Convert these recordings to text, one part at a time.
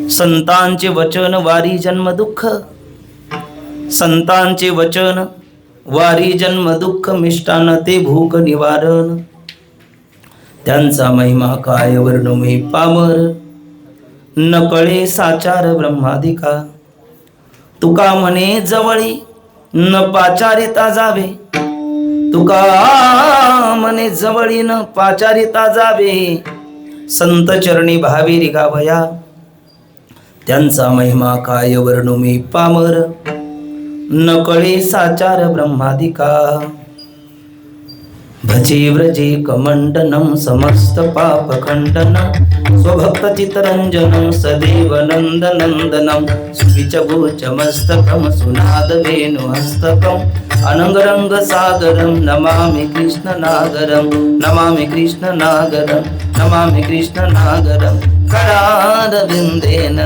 संतांचे वचन वारी जन्म दुःख, संतांचे वचन वारी जन्म दुःख, मिष्टान ते भूक निवारण. त्यांचा महिमा काय वर्णू मी पामर, न कळे साचार ब्रह्मादिका. तुका म्हणे जवळी न पाचारिता जावे, तुका म्हणे जवळी न पाचारिता जावे. संत चरणी भावी रिगावया, त्यांचा महिमा काय वर्णू मी पामर, न कळे साचार ब्रह्मादिका. भजे व्रजे कमंडनं समस्त पाप खंडनं, स्वभक्त चितरंजनं सदैव नंदनंदनं. सुविचगोच मस्तकं सुनाद वेणुहस्तकं, अनंगरंग सागरं नमामि कृष्ण नागरं, नमामि कृष्ण नागरं, नमामि कृष्ण नागरं. करारविंदेन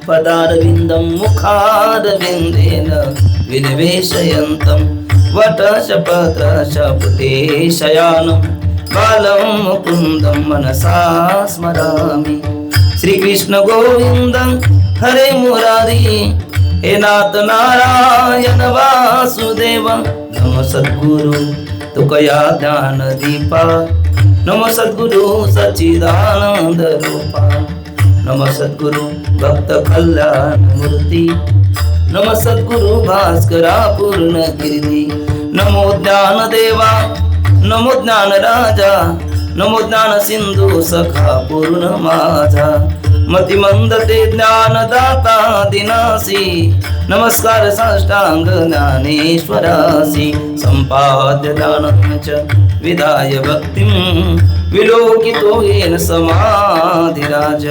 पदारविंदं मुखारविंदेन विनिवेशयन्तं, वटशपत्रशपुटे शयानं बालं मुकुन्दं मनसा स्मरामि. श्रीकृष्ण गोविंद हरे मुरारी, हे नाथ नारायण वासुदेव. नमो सद्गुरु तुकया ज्ञान दीपा, नमो सद्गुरु सच्चिदानंद रूपा. नमो सद्गुरु भक्त कल्याण मूर्ती, नमो सद्गुरु भास्करा पूर्ण कीर्ती. नमो ज्ञान देवा, नमो ज्ञान राजा, नमो ज्ञान सिंधू सखा पूर्ण माझा. मतिमंद ते ज्ञानदाता दिनासी, नमस्कार साष्टांग ज्ञानेश्वरासी. संपाद्य ज्ञानञ्च विदाय भक्तिं, विलोकितो येन समाधिराज.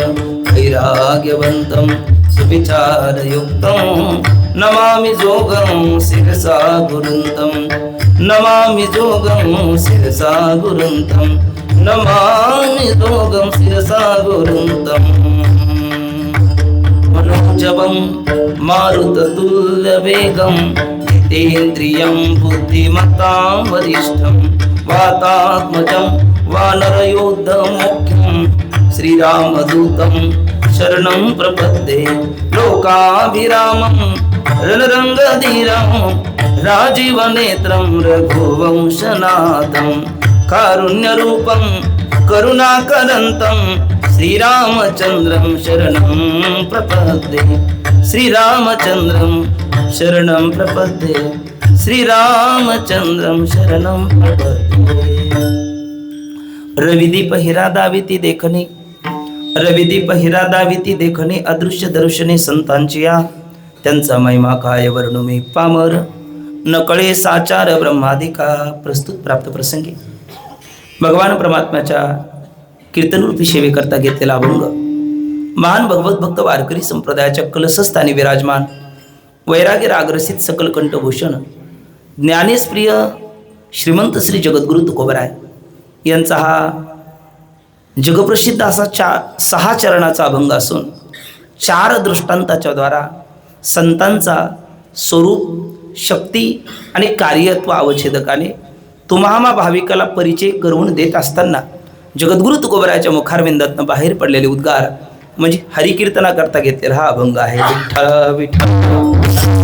वैराग्यवन्तं सुविचारयुक्तं, नमामि जोगं शिरसा गुरुन्तं, नमामि जोगं शिरसा गुरुन्तं, नमामि जोगं शिरसा गुरुन्तं. मनोजवं मारुततुल्यवेगं, जितेन्द्रियं बुद्धिमतां वरिष्ठं. वातात्मजं वानरयोद्धमुख्यं, श्रीरामदूतं शरणं प्रपद्ये. लोकाभिरामं रणरङ्गधीरं, राजीवनेत्रं रघुवंशनाथं. कारुण्यरूपं करुणाकरन्तं, श्रीरामचन्द्रं शरणं प्रपद्ये. श्रीरामचन्द्रं शरणं प्रपद्ये, श्रीरामचन्द्रं शरणं प्रपद्ये. रविदीप हिरा दाविती देखणे, रविदीप हिरा दाविती देखणे. अदृश्य दर्शने संतांची या, त्यांचा महिमा काय वर्णू मी पामर, न कळे साचार ब्रह्मादिका. प्रस्तुत प्राप्त प्रसंगी भगवान परमात्म्याच्या कीर्तनरूपी सेवेकरता घेतलेला अभंग. महान भगवत भक्त वारकरी संप्रदायाच्या कलशस्थानी विराजमान, वैराग्य रागरसित सकल कंठभूषण, ज्ञानेश श्रीमंत श्री जगद्गुरु तुकोबराय यांचा हा जगप्रसिद्ध असा 6 चरणाचा अभंग असून 4 दृष्टांताच्या द्वारा संतांचा स्वरूप, शक्ती आणि कार्यत्व अवच्छेदकाने तुम्हामा भाविकाला परिचय करून देत असताना जगद्गुरु तुकोबरायाच्या मुखारविंदातनं बाहेर पडलेले उद्गार म्हणजे हरिकीर्तनाकरता घेतलेला हा अभंग आहे. विठ्ठल विठ्ठल.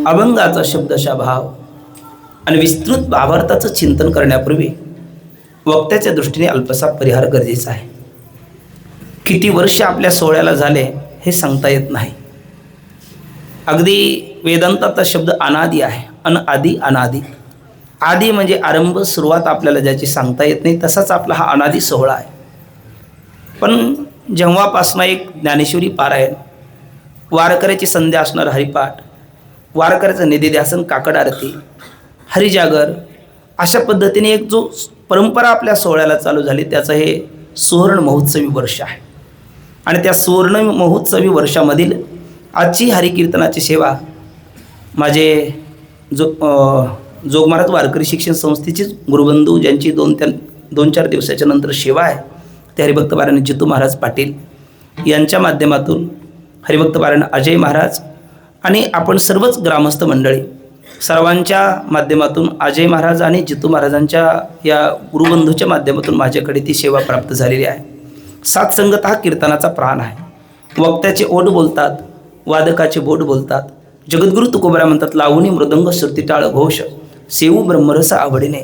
अभंगाचा शब्दशः भाव आणि विस्तृत भावार्थाचं चिंतन करण्यापूर्वी वक्त्याच्या दृष्टीने अल्पसा परिहार गरजेचा आहे. किती वर्ष आपल्या सोहळ्याला झाले हे सांगता येत नाही. अगदी वेदांताचा शब्द अनादी आहे. आदी अनादी. आदी म्हणजे आरंभ, सुरुवात आपल्याला ज्याची सांगता येत नाही, तसाच आपला हा अनादी सोहळा आहे. पण जेव्हापासनं एक ज्ञानेश्वरी पारायण, वारकऱ्याची संध्या असणार हरिपाठ, वारकऱ्याचं निधिध्यासन, काकड आरती, हरिजागर, अशा पद्धतीने एक जो परंपरा आपल्या सोहळ्याला चालू झाली त्याचं हे सुवर्ण महोत्सवी वर्ष आहे. आणि त्या सुवर्ण महोत्सवी वर्षामधील आजची हरिकीर्तनाची सेवा माझे जोगमार्ग वारकरी शिक्षण संस्थेचे गुरुबंधू, ज्यांची 2-4 दिवसाच्या नंतर सेवा आहे, ते हरिभक्त पारायण जितू महाराज पाटील यांच्या माध्यमातून हरिभक्त पारायण अजय महाराज आणि आपण सर्वच ग्रामस्थ मंडळी सर्वांच्या माध्यमातून अजय महाराज आणि जितू महाराजांच्या या गुरुबंधूच्या माध्यमातून माझ्याकडे ती सेवा प्राप्त झालेली आहे. सात्संगत हा कीर्तनाचा प्राण आहे. वक्त्याचे ओठ बोलतात, वादकाचे बोट बोलतात. जगद्गुरु तुकोबरा म्हणतात, लावणी मृदंग श्रुतिटाळ घोष सेऊ ब्रह्मरस आवडीने.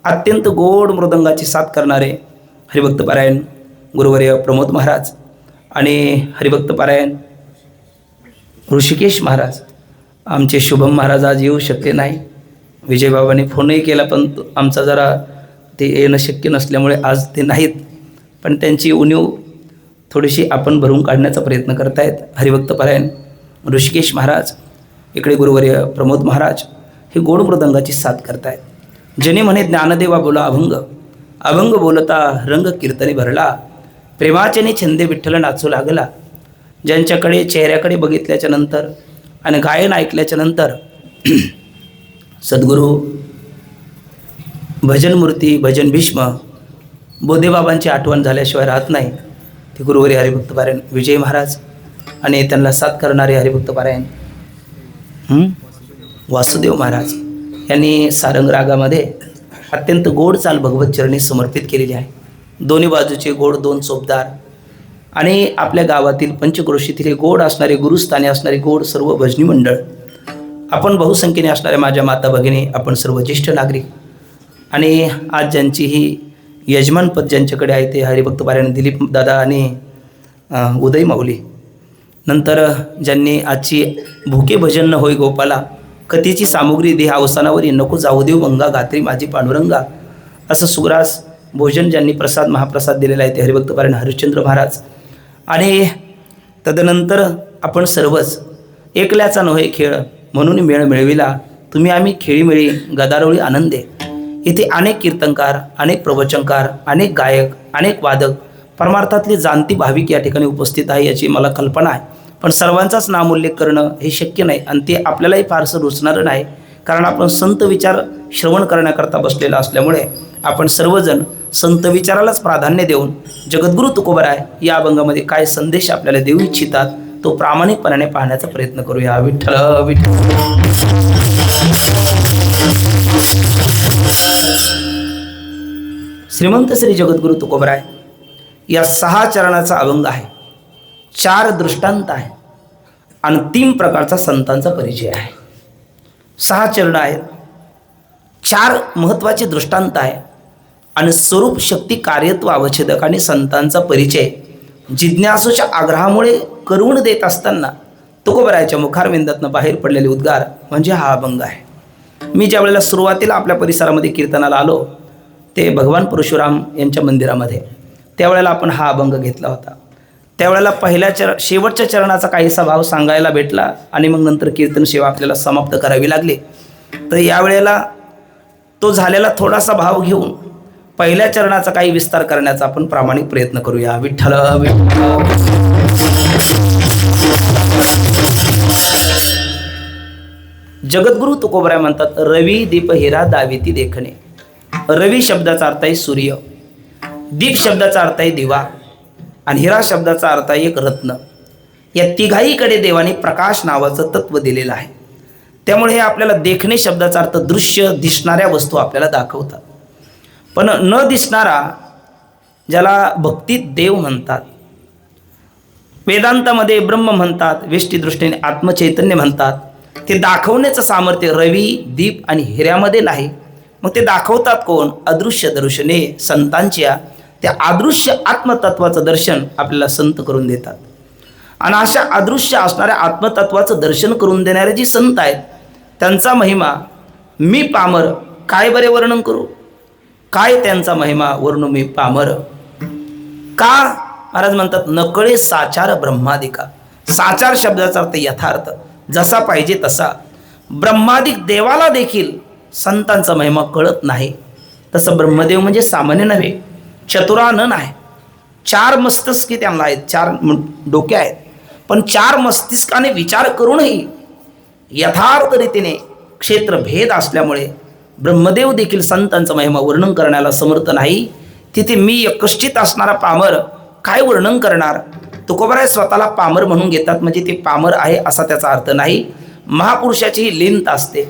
अत्यंत गोड मृदंगाची साथ करणारे हरिभक्त पारायण गुरुवर्य प्रमोद महाराज आणि हरिभक्त पारायण ऋषिकेश महाराज. आमचे शुभम महाराज आज येऊ शकले नाही. विजयबाबांनी फोनही केला पण आमचा जरा ते येणं शक्य नसल्यामुळे आज ते नाहीत. पण त्यांची उणीव थोडीशी आपण भरून काढण्याचा प्रयत्न करतायत. हरिभक्त पारायण ऋषिकेश महाराज, इकडे गुरुवर्य प्रमोद महाराज हे गोड मृदंगाची साथ करतायत. जने म्हणे ज्ञानदेवा बोला अभंग, अभंग बोलता रंग कीर्तने भरला. प्रेमाचेने छंदे विठ्ठल नाचू लागला. ज्यांच्याकडे चेहऱ्याकडे बघितल्याच्या नंतर आणि गायन ऐकल्याच्या नंतर सद्गुरू भजनमूर्ती भजन भीष्म बोधेबाबांची आठवण झाल्याशिवाय राहत नाही. ते गुरुवारी हरिभक्त पारायण विजय महाराज आणि त्यांना साथ करणारे हरिभक्त पारायण वासुदेव महाराज यांनी सारंग रागामध्ये अत्यंत गोड चाल भगवत चरणी समर्पित केलेली आहे. दोन्ही बाजूचे गोड दोन चोपदार आणि आपल्या गावातील पंचक्रोशीतील हे गोड असणारे गुरुस्थानी असणारे गोड सर्व भजनी मंडळ, आपण बहुसंख्येने असणाऱ्या माझ्या माता भगिनी, आपण सर्व ज्येष्ठ नागरिक आणि आज ज्यांची ही यजमानपद ज्यांच्याकडे आहे ते हरिभक्त पारायण दिलीप दादा आणि उदय माऊली. नंतर ज्यांनी आजची भुके भजन न होय गोपाला, कथेची सामुग्री देह अवसानावरी, नको जाऊ देव मंगा गात्री माझी पांडुरंगा, असं सुग्रास भोजन ज्यांनी प्रसाद महाप्रसाद दिलेला आहे ते हरिभक्त पारायण हरिश्चंद्र महाराज. आणि तदनंतर आपण सर्वच एकल्याचा नव्हे खेळ म्हणून मेळ मिळविला, तुम्ही आम्ही खेळीमेळी गदारोळी आनंदे. इथे अनेक कीर्तनकार, अनेक प्रवचनकार, अनेक गायक, अनेक वादक, परमार्थातले जाणती भाविक या ठिकाणी उपस्थित आहे याची मला कल्पना आहे. पण सर्वांचाच नामोल्लेख करणं हे शक्य नाही आणि ते आपल्यालाही फारसं रुचणारं नाही, कारण आपण संत विचार श्रवण करण्याकरता बसलेला असल्यामुळे आपण सर्वजण संत विचारालाच प्राधान्य देऊन जगद्गुरु तुकोबराय या अभंगामध्ये काय संदेश आपल्याला देऊ इच्छितात तो प्रामाणिकपणाने पाहण्याचा प्रयत्न करूया. विठ्ठल विठ्ठल. श्रीमंत श्री जगद्गुरु तुकोबराय या 6 चरणाचा अभंग आहे. 4 दृष्टांत आहे आणि 3 प्रकारचा संतांचा परिचय आहे. 6 चरण आहेत, 4 महत्त्वाचे दृष्टांत आहे आणि स्वरूप शक्ती कार्यत्व अवच्छेदक आणि संतांचा परिचय जिज्ञासूच्या आग्रहामुळे करून देत असताना तुकोबरायच्या मुखारविंदातनं बाहेर पडलेले उद्गार म्हणजे हा अभंग आहे. मी ज्या वेळेला सुरुवातीला आपल्या परिसरामध्ये कीर्तनाला आलो ते भगवान परशुराम यांच्या मंदिरामध्ये, त्यावेळेला आपण हा अभंग घेतला होता. त्यावेळेला शेवटच्या चरणाचा काहीसा भाव सांगायला भेटला आणि मग नंतर कीर्तन सेवा आपल्याला समाप्त करावी लागली. तर यावेळेला तो झालेला थोडासा भाव घेऊन पहिल्या चरणाचा काही विस्तार करण्याचा आपण प्रामाणिक प्रयत्न करूया. विठ्ठल विठ्ठल. जगद्गुरु तुकोबराय म्हणतात, रवी दीप हिरा दाविती देखणे. रवी शब्दाचा अर्थ आहे सूर्य, दीप शब्दाचा अर्थ आहे दिवा आणि हिरा शब्दाचा अर्थ आहे एक रत्न. या तिघाहीकडे देवाने प्रकाश नावाचं तत्व दिलेलं आहे. त्यामुळे हे आपल्याला देखणे शब्दाचा अर्थ दृश्य दिसणाऱ्या वस्तू आपल्याला दाखवतात. पण न दिसणारा ज्याला भक्तीत देव म्हणतात, वेदांतामध्ये ब्रह्म म्हणतात, वेष्टीदृष्टीने आत्मचैतन्य म्हणतात, ते दाखवण्याचं सामर्थ्य रवी दीप आणि हिऱ्यामध्ये नाही. मग ते दाखवतात कोण? अदृश्य दर्शने संतांच्या. त्या अदृश्य आत्मतत्वाचं दर्शन आपल्याला संत करून देतात. आणि अशा अदृश्य असणाऱ्या आत्मतत्वाचं दर्शन करून देणारे जी संत आहेत त्यांचा महिमा मी पामर काय बरे वर्णन करू. काय त्यांचा महिमा वर्णू मी पामर. का? महाराज म्हणतात, नकळे साचार ब्रह्मादिका. साचार शब्दाचा अर्थ यथार्थ, जसा पाहिजे तसा. ब्रह्मादिक देवाला देखील संतांचा महिमा कळत नाही. तसं ब्रह्मदेव म्हणजे सामान्य नव्हे, चतुरानन आहे. 4 मस्तके त्यांना आहेत, 4 डोके आहेत. पण 4 मस्तिष्काने विचार करूनही यथार्थ रीतीने क्षेत्रभेद असल्यामुळे ब्रह्मदेव देखील संतांचा महिमा वर्णन करण्याला समर्थ नाही. तिथे मी एकष्टित असणारा पामर काय वर्णन करणार. तुकोबराय स्वतःला पामर म्हणून घेतात, म्हणजे ते पामर आहे असा त्याचा अर्थ नाही. महापुरुषाची ही लिंत असते.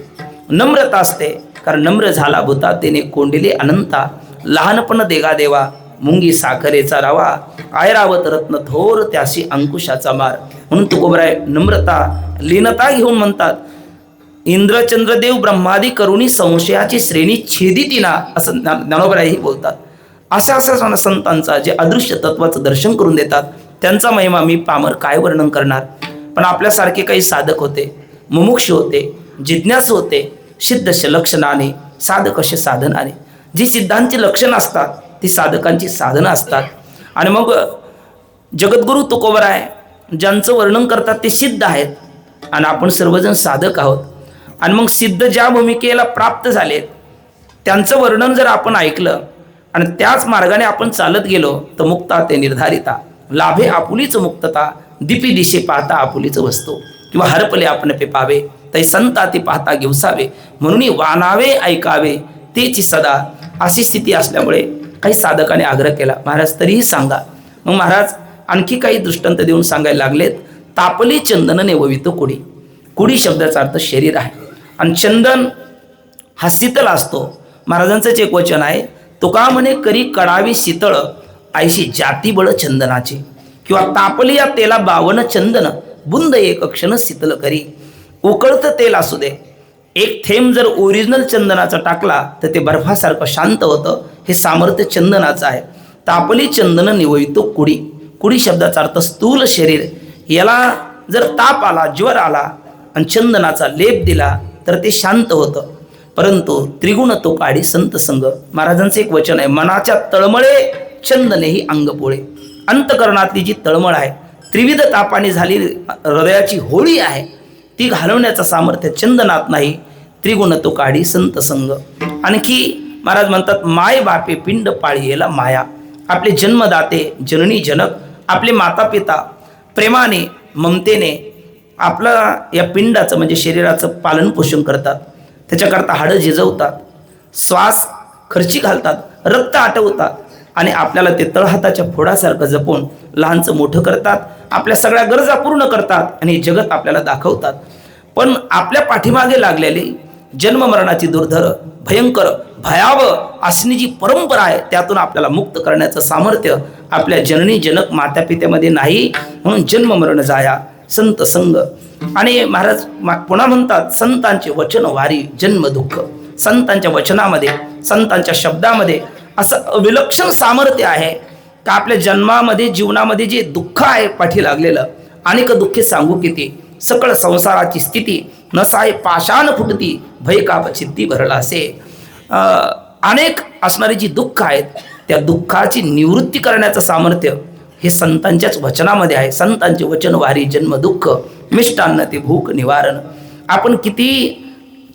नम्रता असते, कारण नम्र झाला भूता तेने कोंडिले अनंता, लहानपण देगा देवा मुंगी साखरेचा रवा, ऐरावत रत्न थोर त्याशी अंकुशाचा मार. म्हणून तुकोबराय नम्रता लीनता घेऊन म्हणतात, इंद्रचंद्रदेव ब्रह्मादी करुणी संशयाची श्रेणी छेदितिना, असं ज्ञानोबरायही बोलतात. अशा संतांचा जे अदृश्य तत्वाचं दर्शन करून देतात त्यांचा महिमा मी पामर काय वर्णन करणार. पण आपल्यासारखे काही साधक होते, मुमुक्षु होते, जिज्ञासू होते, सिद्धस्य लक्षणाने साधकस्य साधनाने. जी सिद्धांची लक्षणं असतात ती साधकांची साधनं असतात. आणि मग जगद्गुरु तुकोबराय ज्यांचं वर्णन करतात ते सिद्ध आहेत आणि आपण सर्वजण साधक आहोत. आणि मग सिद्ध ज्या भूमिकेला प्राप्त झाले त्यांचं वर्णन जर आपण ऐकलं आणि त्याच मार्गाने आपण चालत गेलो तर मुक्ता ते निर्धारिता, लाभे आपुलीच मुक्तता, दिपी दिशे पाहता आपुलीच वस्तू, किंवा हरपले आपण पे पावे तै संता ते पाहता घेवसावे, म्हणून वानावे ऐकावे तेची सदा. अशी स्थिती असल्यामुळे काही साधकाने आग्रह केला, महाराज तरीही सांगा. मग महाराज आणखी काही दृष्टांत देऊन सांगायला लागलेत. तापली चंदनने ववितो कुडी. कुडी शब्दाचा अर्थ शरीर आहे आणि चंदन हा शीतल असतो. महाराजांचंच एक वचन आहे, तुका म्हणे करी कडावी शीतळ ऐशी जाती बळ चंदनाचे, किंवा तापली या तेला बावन चंदन बुंद एक क्षण शीतल करी. उकळतं तेल असू दे, एक थेंब जर ओरिजिनल चंदनाचा टाकला तर ते बर्फासारखं शांत होतं. हे सामर्थ्य चंदनाचं आहे. तापली चंदन निववितो कुडी. कुडी शब्दाचा अर्थ स्थूल शरीर. याला जर ताप आला, ज्वर आला आणि चंदनाचा लेप दिला तर ते शांत होतं. परंतु त्रिगुण तो काढी संत संग. महाराजांचं एक वचन आहे, मनाच्या तळमळे चंदनेही अंग पोळे. अंतकरणातली जी तळमळ आहे, त्रिविध तापाने झालेली हृदयाची होळी आहे, ती घालवण्याचं सामर्थ्य चंदनात नाही. त्रिगुण तो काढी संत संग. आणखी महाराज म्हणतात, माय बापे पिंड पाळीला माया. आपले जन्मदाते जननी जनक आपले माता पिता प्रेमाने ममतेने आपलं या पिंडाचं म्हणजे शरीराचं पालन पोषण करतात. त्याच्याकरता हाडं झिजवतात, श्वास खर्ची घालतात, रक्त आटवतात आणि आपल्याला ते तळहाताच्या फोडासारखं जपून लहानचं मोठं करतात. आपल्या सगळ्या गरजा पूर्ण करतात आणि हे जगत आपल्याला दाखवतात. पण आपल्या पाठीमागे लागलेली जन्म मरणाची दुर्धर भयंकर भयावह असणी जी परंपरा आहे त्यातून आपल्याला मुक्त करण्याचं सामर्थ्य आपल्या जननी जनक माता पित्यामध्ये नाही. म्हणून जन्म मरण जाया संत संग. आणि महाराज पुन्हा म्हणतात, संतांचे वचन वारी जन्म दुःख. संतांच्या वचनामध्ये, संतांच्या शब्दामध्ये असं विलक्षण सामर्थ्य आहे का आपल्या जन्मामध्ये जीवनामध्ये जे दुःख आहे पाठी लागलेलं, अनेक दुःखे सांगू किती. सकळ संसाराची स्थिती नसाय पाषाण फुटती, भय काप चित्ती भरला असे. अनेक असणारी जी दुःख आहेत त्या दुःखाची निवृत्ती करण्याचं सामर्थ्य हे संतांच्याच वचनामध्ये आहे. संतांचे वचन वारी जन्म दुःख, मिष्टान्न ते भूक निवारण. आपण किती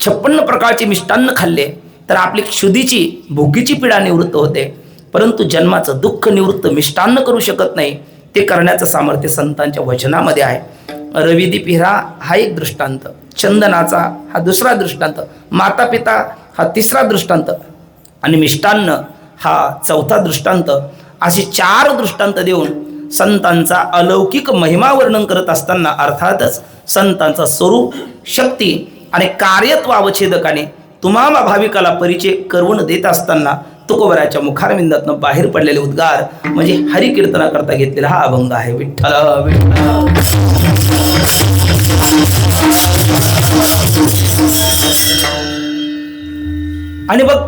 56 प्रकारचे मिष्टान्न खाल्ले तर आपली क्षुधीची भुकीची पीडा निवृत्त होते, परंतु जन्माचं दुःख निवृत्त मिष्टान्न करू शकत नाही. ते करण्याचं सामर्थ्य संतांच्या वचनामध्ये आहे. रविदीप हिरा हा एक दृष्टांत, चंदनाचा हा दुसरा दृष्टांत, माता पिता हा तिसरा दृष्टांत आणि मिष्टान्न हा चौथा दृष्टांत. असे 4 दृष्टांत देऊन संतांचा अलौकिक महिमा वर्णन करत असताना अर्थातच संतांचा स्वरूप, शक्ती आणि कार्यत्वावच्छेदकाने तुम्हा भाविकाला परिचय करून देत असताना तुकोबराच्या मुखारविंदातनं बाहेर पडलेले उद्गार म्हणजे हरिकीर्तनाकरता घेतलेला हा अभंग आहे. विठ्ठल विठ्ठल. आणि बघ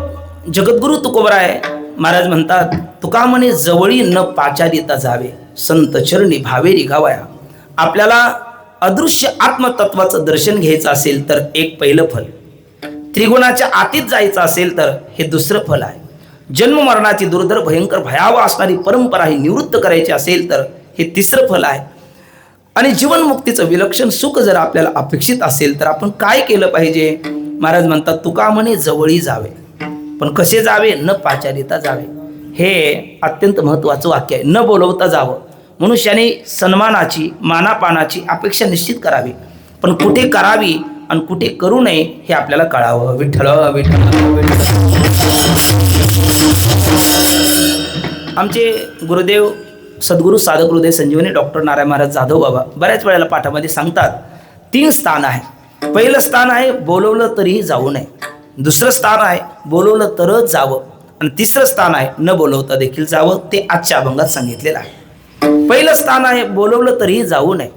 जगद्गुरु तुकोबराय महाराज म्हणतात, तुका म्हणे जवळी न पाचारिता जावे, संत चरणी भावेरी गावाया. आपल्याला अदृश्य आत्मतत्वाचं दर्शन घ्यायचं असेल तर एक पहिलं फल, त्रिगुणाच्या आतीत जायचं असेल तर हे दुसरं फल आहे, जन्म मरणाची दुर्धर भयंकर भयावह असणारी परंपरा ही निवृत्त करायची असेल तर हे तिसरं फल आहे. आणि जीवनमुक्तीचं विलक्षण सुख जर आपल्याला अपेक्षित असेल तर आपण काय केलं पाहिजे. महाराज म्हणतात, तुका म्हणे जवळी जावे, पण कसे जावे, न पाचारिता जावे. हे अत्यंत महत्त्वाचं वाक्य आहे. न बोलवता जावं. मनुष्याने सन्मानाची मानापानाची अपेक्षा निश्चित करावी, पण कुठे करावी आणि कुठे करू नये हे आपल्याला कळावं. विठ्ठल विठ्ठल विठ्ठल. आमचे गुरुदेव सद्गुरू साधक हृदय संजीवनी डॉक्टर नारायण महाराज जाधव बाबा बऱ्याच वेळेला पाठामध्ये सांगतात 3 स्थान आहे. पहिलं स्थान आहे बोलवलं तरीही जाऊ नये. दुसरं स्थान आहे बोलवलं तरच जावं. आणि तिसरं स्थान आहे न बोलवता देखील जावं. ते आजच्या अभंगात सांगितलेलं आहे. पहिलं स्थान आहे बोलवलं तरीही जाऊ नये.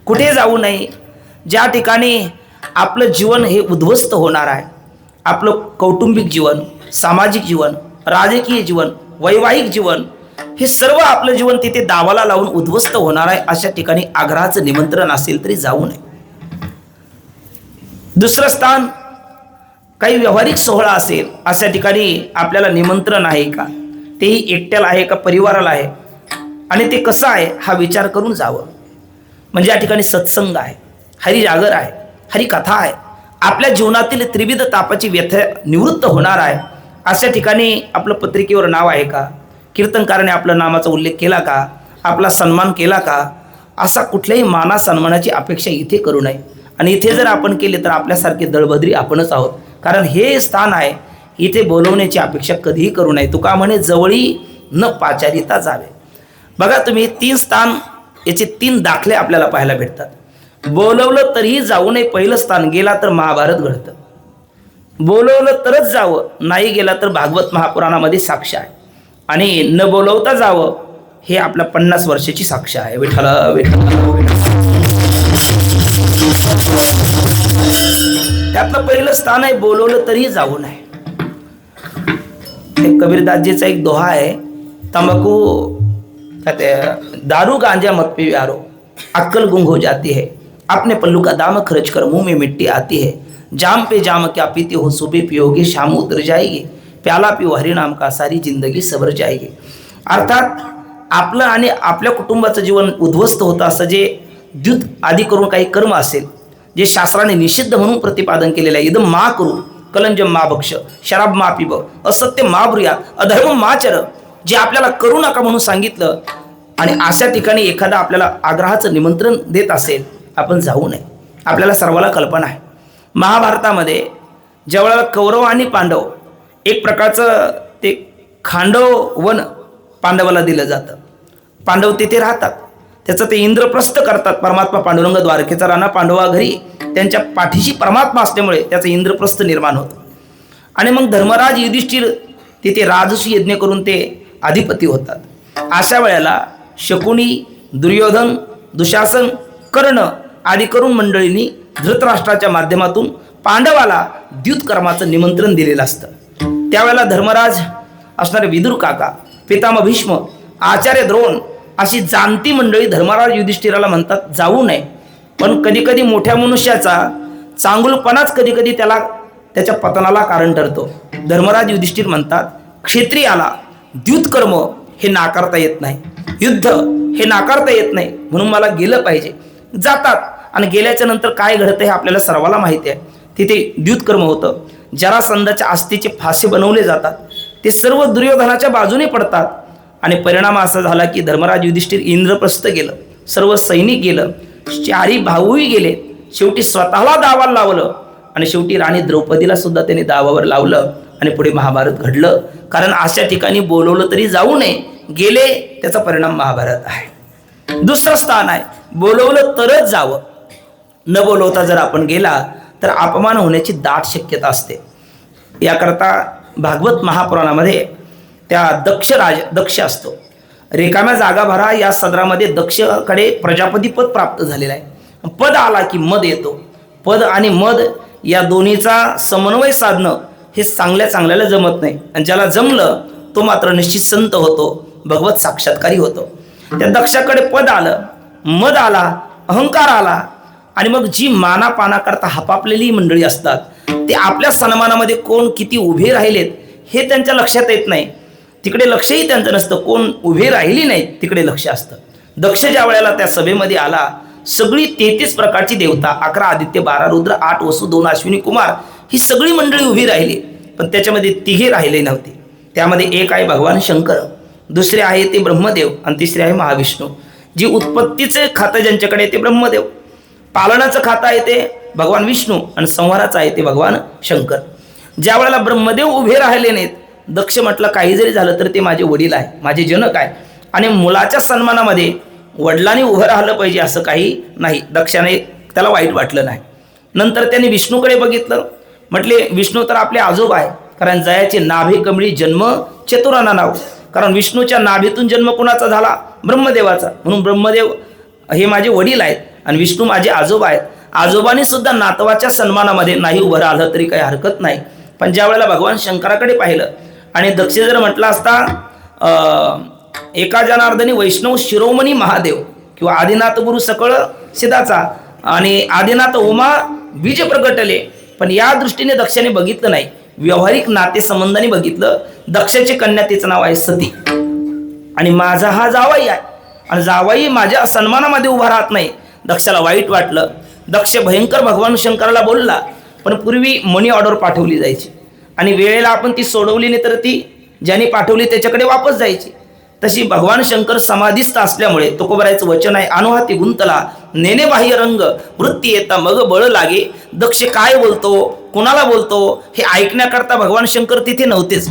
कुठे जाऊ नये? ज्या ठिकाणी आपलं जीवन हे उद्ध्वस्त होणार आहे. आपलं कौटुंबिक जीवन, सामाजिक जीवन, राजकीय जीवन, वैवाहिक जीवन, हे सर्व आपलं जीवन तिथे दावाला लावून उद्ध्वस्त होणार आहे. अशा ठिकाणी आग्रहाचं निमंत्रण असेल तरी जाऊ नये. दुसरं स्थान काही व्यावहारिक सोहळा असेल अशा ठिकाणी आपल्याला निमंत्रण आहे का, तेही एकट्याला आहे का परिवाराला आहे, आणि ते कसं आहे हा विचार करून जावं. म्हणजे या ठिकाणी सत्संग आहे, हरिजागर आहे, हरिकथा आहे, आपल्या जीवनातील त्रिविध तापाची व्यथा निवृत्त होणार आहे. अशा ठिकाणी आपलं पत्रिकेवर नाव आहे का, कीर्तनकाराने आपल्या नामाचा उल्लेख केला का, आपला सन्मान केला का, असा कुठल्याही माना सन्मानाची अपेक्षा इथे करू नये. आणि इथे जर आपण केले तर आपल्यासारखे दळभद्री आपणच आहोत. कारण हे स्थान आहे, इथे बोलवण्याची अपेक्षा कधीही करू नये. तुका म्हणे जवळी न पाचारिता जावे. बघा तुम्ही 3 स्थान, याचे 3 दाखले आपल्याला पाहायला भेटतात. बोलवलं तरीही जाऊ नये पहिलं स्थान, गेला तर महाभारत घडतं. बोलवलं तरच जावं, नाही गेला तर भागवत महापुराणामध्ये साक्ष आहे. आणि न बोलवता जावं हे आपल्या 50 वर्षाची साक्ष आहे. विठ्ठल विठ्ठल. त्यातलं पहिलं स्थान आहे बोलवलं तरीही जाऊ नये. कबीरदासजीचा एक दोहा आहे, तंबाकू दारू गांजा मत पियारो अक्कल गुंग हो जाती है, अपने पल्लू का दाम खर्च कर मुंह में मिट्टी आती है, जाम पे जाम क्या पीते हो सुबह पियोगे शाम उतर जाएगी, प्याला पिओ हरिनाम का सारी जिंदगी सवर जाएगी. अर्थात आपलं आणि आपल्या कुटुंबाचं जीवन उद्ध्वस्त होतं असं जे द्युत आदी करून काही कर्म असेल, जे शास्त्राने निषिद्ध म्हणून प्रतिपादन केलेलं आहे, इदम मा करू कलंजम मा भक्ष शराब मा पिब असत्य मा ब्रुया अधर्म मा चर, जे आपल्याला करू नका म्हणून सांगितलं. आणि अशा ठिकाणी एखादा आपल्याला आग्रहाचं निमंत्रण देत असेल, आपण जाऊ नये. आपल्याला सर्वाला कल्पना आहे, महाभारतामध्ये ज्यावेळेला कौरव आणि पांडव एक प्रकारचं ते खांडव वन पांडवाला दिलं जातं. पांडव तिथे राहतात, त्याचं ते इंद्रप्रस्थ करतात. परमात्मा पांडुरंग द्वारकेचा राणा पांडवा घरी त्यांच्या पाठीशी परमात्मा असल्यामुळे त्याचं इंद्रप्रस्थ निर्माण होतं. आणि मग धर्मराज युधिष्ठिर तिथे राजसूय यज्ञ करून ते अधिपती होतात. अशा वेळेला शकुनी, दुर्योधन, दुशासन, कर्ण आदी करून मंडळींनी धृतराष्ट्राच्या माध्यमातून पांडवाला द्युत कर्माचं निमंत्रण दिलेलं असतं. त्यावेळेला धर्मराज असणारे विदुर काका, पितामह भीष्म, आचार्य द्रोण अशी जाणती मंडळी धर्मराज युधिष्ठिराला म्हणतात जाऊ नये. पण कधीकधी मोठ्या मनुष्याचा चांगुलपणाच कधीकधी त्याला त्याच्या पतनाला कारण ठरतो. धर्मराज युधिष्ठिर म्हणतात क्षत्रियाला द्युत कर्म हे नाकारता येत नाही, युद्ध हे नाकारता येत नाही, म्हणून मला गेलं पाहिजे. जातात आणि गेल्याच्या नंतर काय घडतं हे आपल्याला सर्वाला माहिती आहे. तिथे द्युत कर्म होतं. जरासंधाच्या आस्थेचे फासे बनवले जातात. ते सर्व दुर्योधनाच्या बाजूने पडतात. आणि परिणाम असा झाला की धर्मराज युधिष्ठिर इंद्रप्रस्थ गेलं, सर्व सैनिक गेलं, 4 भाऊही गेले. शेवटी स्वतःला दावाला लावलं आणि शेवटी राणी द्रौपदीला सुद्धा त्यांनी दावावर लावलं आणि पुढे महाभारत घडलं. कारण अशा ठिकाणी बोलवलं तरी जाऊ नये, गेले त्याचा परिणाम महाभारत आहे. दुसरं स्थान आहे बोलवलं तरच जावं. न बोलवता जर आपण गेला तर अपमान होण्याची दाट शक्यता असते. याकरता भागवत महापुराणामध्ये त्या दक्ष असतो. रिकाम्या जागा भरा या सदरामध्ये दक्षकडे प्रजापती पद प्राप्त झालेलं आहे. पद आला की मद येतो. पद आणि मद या दोन्हीचा समन्वय साधणं हे चांगल्याला जमत नाही. आणि ज्याला जमलं तो मात्र निश्चित संत होतो, भगवत साक्षात्कारी होतो. त्या दक्षाकडे पद आलं, मद आला, अहंकार आला. आणि मग जी मानापाना करता हपापलेली मंडळी असतात ते आपल्या सन्मानामध्ये कोण किती उभे राहिलेत हे त्यांच्या लक्षात येत नाही. तिकडे लक्षही त्यांचं नसतं, कोण उभे राहिली नाही तिकडे लक्ष असतं. दक्ष ज्या वेळेला त्या सभेमध्ये आला, सगळी 33 प्रकारची देवता, 11 आदित्य, 12 रुद्र, 8 वसु, 2 अश्विनी कुमार ही सगळी मंडळी उभी राहिली. पण त्याच्यामध्ये 3 राहिले नव्हते. त्यामध्ये एक आहे भगवान शंकर, दुसरे आहे ते ब्रह्मदेव आणि तिसरे आहे महाविष्णू. जी उत्पत्तीचे खातं ज्यांच्याकडे ते ब्रह्मदेव, पालनाचं खातं आहे ते भगवान विष्णू आणि संहाराचं आहे ते भगवान शंकर. ज्या वेळेला ब्रह्मदेव उभे राहिले नाहीत, दक्ष म्हटलं काही जरी झालं तर ते माझे वडील आहे, माझे जनक आहे. आणि मुलाच्या सन्मानामध्ये वडिलांनी उभं राहिलं पाहिजे असं काही नाही. दक्षाने त्याला वाईट वाटलं नाही. नंतर त्यांनी विष्णूकडे बघितलं, म्हटले विष्णू तर आपले आजोबा आहे, कारण जयाचे नाभे कमळी जन्म चतुराना नाव. कारण विष्णूच्या नाभीतून जन्म कोणाचा झाला? ब्रह्मदेवाचा. म्हणून ब्रह्मदेव हे माझे वडील आहेत आणि विष्णू माझे आजोबा आहेत. आजोबांनी सुद्धा नातवाच्या सन्मानामध्ये नाही उभं राहिलं तरी काही हरकत नाही. पण ज्या वेळेला भगवान शंकराकडे पाहिलं आणि दक्ष जर म्हटलं असता एका जनार्दनी वैष्णव शिरोमणी महादेव किंवा आदिनाथ गुरु सकळ सिद्धाचा आणि आदिनाथ उमा बीज प्रगटले, पण या दृष्टीने दक्षाने बघितलं नाही, व्यावहारिक नातेसंबंधाने बघितलं. दक्षाची कन्या तिचं नाव आहे सती आणि माझा हा जावाई आहे आणि जावाई माझ्या सन्मानामध्ये उभा राहत नाही. दक्षाला वाईट वाटलं. दक्ष भयंकर भगवान शंकराला बोलला, पण पूर्वी मनी ऑर्डर पाठवली जायची आणि वेळेला आपण ती सोडवली नाही तर ती ज्याने पाठवली त्याच्याकडे वापस जायची. तशी भगवान शंकर समाधीस्थ असल्यामुळे तुकोबरायचं वचन आहे, अनुहाती गुंतला नेने बाह्य रंग वृत्ती येता मग बळ लागे. दक्ष काय बोलतो, कुणाला बोलतो हे ऐकण्याकरता भगवान शंकर तिथे नव्हतेच.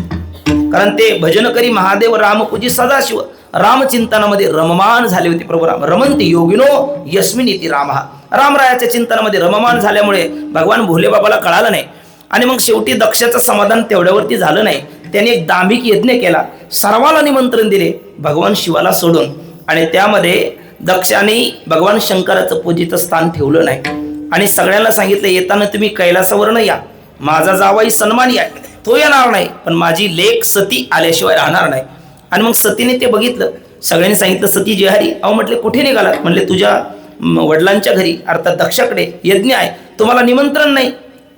कारण ते भजन करी महादेव रामपूजी सदाशिव रामचिंतनामध्ये रममान झाले होते. प्रभू राम रमंती योगिनो यस्मिनीती राम. रामरायाच्या चिंतनामध्ये रममान झाल्यामुळे भगवान भोले बाबाला कळालं नाही आणि मग शेवटी दक्षाचं समाधान तेवढ्यावरती झालं नाही. त्याने एक दांभिक यज्ञ केला, सर्वाला निमंत्रण दिले भगवान शिवाला सोडून, आणि त्यामध्ये दक्षाने भगवान शंकराचं पूजित स्थान ठेवलं नाही आणि सगळ्यांना सांगितलं येताना तुम्ही कैलासावरनं या, माझा जावाई सन्मानी आहे तो येणार नाही, पण माझी लेक सती आल्याशिवाय राहणार नाही. आणि मग सतीने ते बघितलं. सगळ्यांनी सांगितलं सती जे हरी. अहो म्हटले कुठे निघालात? म्हणले तुझ्या वडिलांच्या घरी अर्थात दक्षाकडे यज्ञ आहे, तुम्हाला निमंत्रण नाही.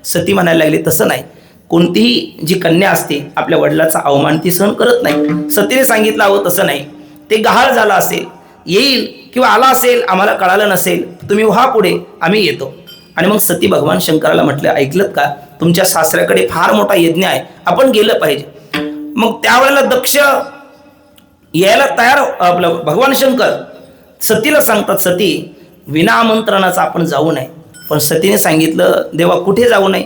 सती म्हणायला लागली तसं नाही, कोणतीही जी कन्या असते आपल्या वडिलाचा अवमान ती सहन करत नाही. सतीने सांगितलं अहो तसं नाही, ते गहाळ झाला असेल, येईल किंवा आला असेल, आम्हाला कळालं नसेल, तुम्ही व्हा पुढे, आम्ही येतो. आणि मग सती भगवान शंकराला म्हटलं ऐकलत का, तुमच्या सासऱ्याकडे फार मोठा यज्ञ आहे, आपण गेलं पाहिजे. मग त्यावेळेला दक्ष यायला तयार. आपलं भगवान शंकर सतीला सांगतात सती विना आमंत्रणाचं आपण जाऊ नये. पण सतीने सांगितलं देवा कुठे जाऊ नये?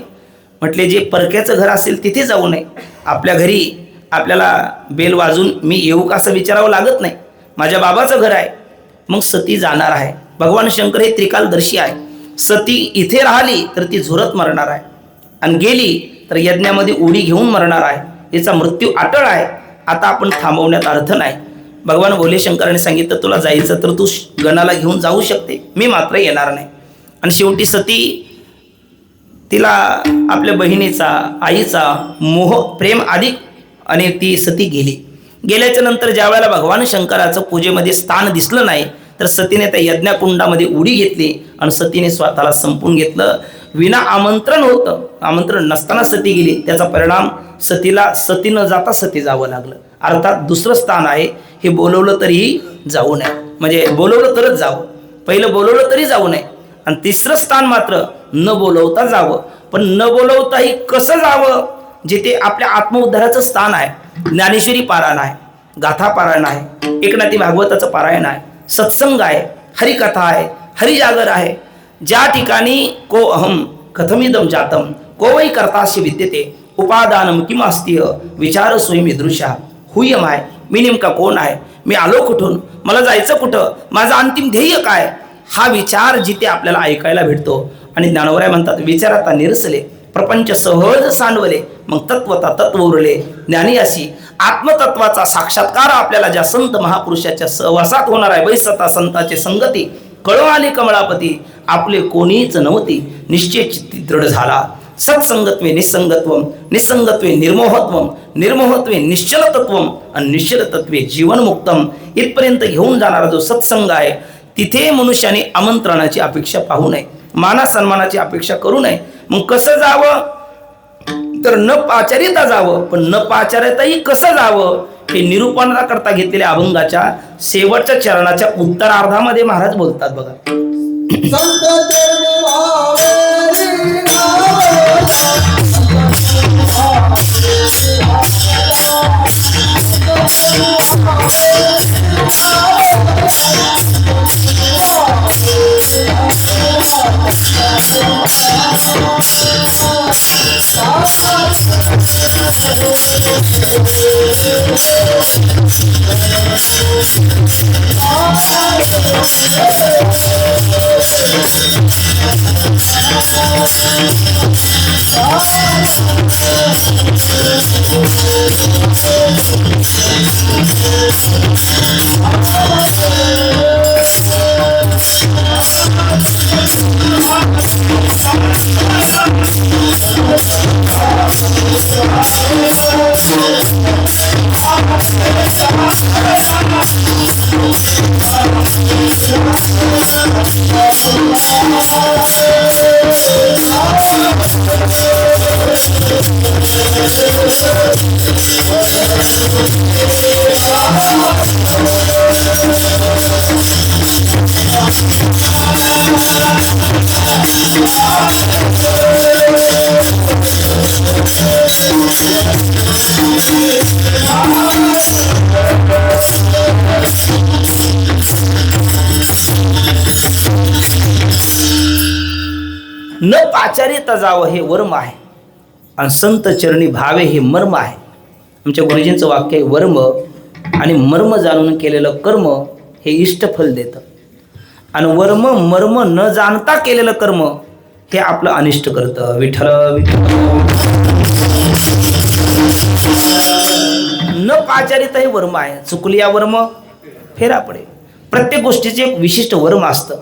म्हटले जे परक्याचं घर असेल तिथे जाऊ नये, आपल्या घरी आपल्याला बेल वाजून मी येऊ का असं विचारावं लागत नाही, माझ्या बाबाचं घर आहे. मग सती जाणार आहे. भगवान शंकर हे त्रिकालदर्शी आहे. सती इथे राहिली तर ती झुरत मरणार आहे आणि गेली तर यज्ञामध्ये उडी घेऊन मरणार आहे, तिचा मृत्यू अटळ आहे. आता आपण थांबवण्यात अर्थ नाही. भगवान भोले शंकराने सांगितलं तुला जायचं तर तू गणाला घेऊन जाऊ शकते, मी मात्र येणार नाही. आणि शेवटी सती तिला आपल्या बहिणीचा आईचा मोह प्रेम अधिक आणि ती सती गेली. गेल्याच्या नंतर ज्या वेळेला भगवान शंकराचं पूजेमध्ये स्थान दिसलं नाही तर सतीने त्या यज्ञकुंडामध्ये उडी घेतली आणि सतीने स्वतःला संपून घेतलं. विना आमंत्रण होतं, आमंत्रण नसताना सती गेली. त्याचा परिणाम सतीला सती न जाता सती जावं लागलं. अर्थात दुसरं स्थान आहे हे बोलवलं तरीही जाऊ नये, म्हणजे बोलवलं तरच जावं, पहिलं बोलवलं तरी जाऊ नये. आणि तिसरं स्थान मात्र न बोलवता जावं. पण न बोलवताही कसं जावं? जिथे आपल्या आत्मउद्धाराचं स्थान आहे, ज्ञानेश्वरी पारायण आहे, गाथा पारायण आहे, एकनाथी भागवताचं पारायण आहे, सत्संग आहे, हरिकथा आहे, हरिजागर आहे, ज्या ठिकाणी को अहम कथमिदम जातम को वै कर्तास्य विद्यते उपादानम किमास्तिय विचार स्वयं दृश्या हुयम आहे, मी नेमका कोण आहे, मी आलो कुठून, मला जायचं कुठं, माझं अंतिम ध्येय काय, हा विचार जिथे आपल्याला ऐकायला भेटतो. आणि ज्ञानोबराय म्हणतात विचाराता निरसले प्रपंच सहज सांडवले मग तत्वता तत्व उरले ज्ञानी अशी. आत्मतत्वाचा साक्षात्कार आपल्याला ज्या संत महापुरुषाच्या सहवासात होणार आहे, बैसता संताचे संगती कळो आले कमळापती आपले कोणीच नव्हती निश्चय चित्ती दृढ झाला. सत्संगत्वे निसंगत्वम निसंगत्वे निर्मोहत्वम निर्मोहत्वे निश्चलतत्वम आणि निश्चलतत्वे जीवनमुक्तम. इथपर्यंत घेऊन जाणारा जो सत्संग आहे तिथे मनुष्याने आमंत्रणाची अपेक्षा पाहू नये, माना सन्मानाची अपेक्षा करू नये. मग कसं जावं तर न पाचारिता जावं. पण न पाचारिताही कसं जावं हे निरूपणाकरता घेतलेल्या अभंगाच्या शेवटच्या चरणाच्या उत्तरार्धामध्ये महाराज बोलतात बघा. न पाचारिता जावं हे वर्म आहे आणि संत चरणी भावे हे मर्म आहे. आमच्या गुरुजींचं वाक्य आहे, वर्म आणि मर्म जाणून केलेलं कर्म हे इष्टफल देतं आणि वर्म मर्म न जाणता केलेलं कर्म हे आपलं अनिष्ट करतं. विठ्ठल न पाचारिता हे वर्म आहे. चुकली या वर्म फेरा पडे. प्रत्येक गोष्टीचे एक विशिष्ट वर्म असतं.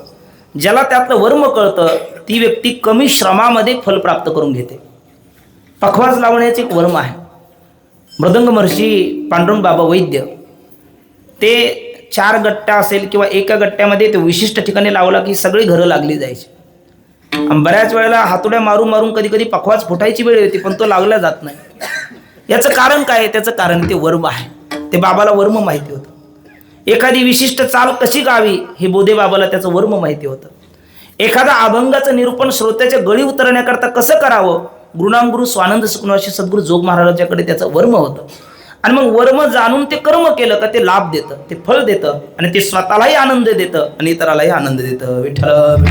ज्याला त्यातलं वर्म कळतं ती व्यक्ती कमी श्रमामध्ये फल प्राप्त करून घेते. पखवाज लावण्याचे एक वर्म आहे. मृदंग महर्षी पांडुरंग बाबा वैद्य ते 4 गट्टा असेल किंवा एका गट्ट्यामध्ये ते विशिष्ट ठिकाणी लावला की सगळी घरं लागली जायची. आणि बऱ्याच वेळेला हातोड्या मारून मारून कधी कधी पखवाज फुटायची वेळ येते पण तो लागला जात नाही. याचं कारण काय? त्याचं कारण ते वर्म आहे. ते बाबाला वर्म माहिती होतं. एखादी विशिष्ट चाल कशी गावी हे बोधे बाबाला त्याचं वर्म माहिती होतं. एखादा अभंगाचं निरूपण श्रोत्याच्या गळी उतरण्याकरता कसं करावं गुरुनामगुरु स्वानंद सुखनिवासी सद्गुरू जोग महाराजांच्याकडे त्याचं वर्म होतं. आणि मग वर्म जाणून ते कर्म केलं का ते लाभ देतं, ते फळ देतं आणि ते स्वतःलाही आनंद देतं आणि इतरालाही आनंद देतं. विठ्ठल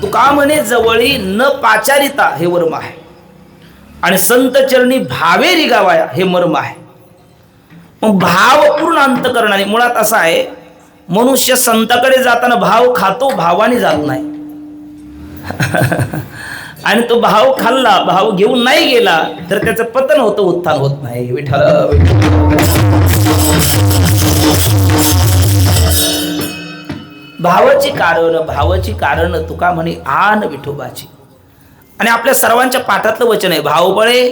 तुका म्हणे जवळी न पाचारिता हे वर्म आहे आणि संत चरणी भावे रिगावाया हे मर्म आहे. मग भावपूर्ण अंतकरणाने मुळात असं आहे, मनुष्य संताकडे जाताना भाव खातो, भावाने जात नाही. आणि तो भाव खाल्ला, भाव घेऊन नाही गेला तर त्याचं पतन होतं, उत्थान होत नाही. विठ्ठल भावाची कारण तुका म्हणे आन विठोबाची. आणि आपल्या सर्वांच्या पाठातलं वचन आहे, भावबळे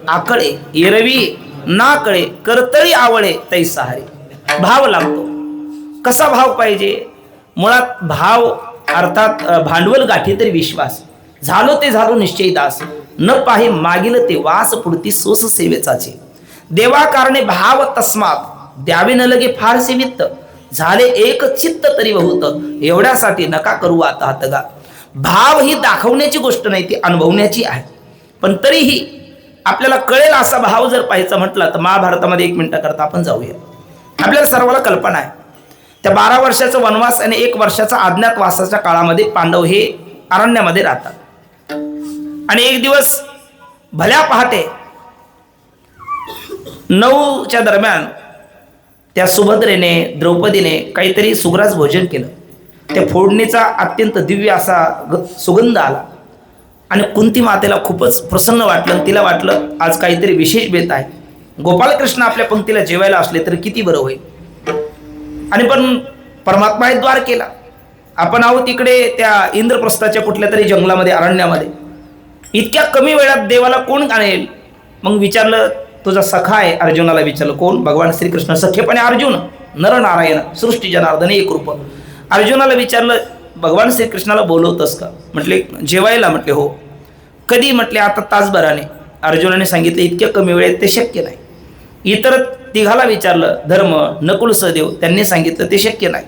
आकळे एरवी ना कळे करतळी आवळे तैसाहारी. भाव लागतो. कसा भाव पाहिजे? मुळात भाव अर्थात भांडवल गाठी तरी विश्वास. झालो ते झालो निश्चय दास, न पाहे मागील ते वास पुढती सोस सेवेचाचे. देवा कारणे भाव तस्मात द्यावे न लगे फारसे वित्त, झाले एक चित्त तरी बहुत, एवढ्यासाठी नका करू आता हातगा. भाव ही दाखवण्याची गोष्ट नाही, ती अनुभवण्याची आहे. पण तरीही आपल्याला कळेल असा भाव जर पाहायचा म्हटला तर महाभारतामध्ये 1 मिनिटाकरता आपण जाऊया. आपल्याला सर्वाला कल्पना आहे त्या 12 वर्षाचा वनवास आणि 1 वर्षाचा अज्ञातवासाच्या काळामध्ये पांडव हे अरण्यामध्ये राहतात. आणि एक दिवस भल्या पहाटे 9च्या दरम्यान त्या सुभद्रेने द्रौपदीने काहीतरी सुग्रास भोजन केलं. त्या फोडणीचा अत्यंत दिव्य असा सुगंध आला आणि कुंती मातेला खूपच प्रसन्न वाटलं. तिला वाटलं आज काहीतरी विशेष बेत आहे. गोपालकृष्ण आपल्या पंक्तीला जेवायला असले तर किती बरं होईल. आणि पण परमात्माने द्वार केला. आपण आहोत इकडे त्या इंद्रप्रस्थाच्या कुठल्या तरी जंगलामध्ये अरण्यामध्ये. इतक्या कमी वेळात देवाला कोण आणेल? मग विचारलं, तुझा सखा आहे अर्जुनाला विचारलं. कोण? भगवान श्रीकृष्ण. सखेपणे अर्जुन नरनारायण सृष्टी जनार्दन एक रूप. अर्जुनाला विचारलं, भगवान श्रीकृष्णाला बोलवतस का? म्हटले जेवायला. म्हटले हो. कधी? म्हटले आता तासभराने. अर्जुनाने सांगितले इतक्या कमी वेळेत ते शक्य नाही. इतर तिघाला विचारलं, धर्म नकुल सहदेव, त्यांनी सांगितलं ते शक्य नाही.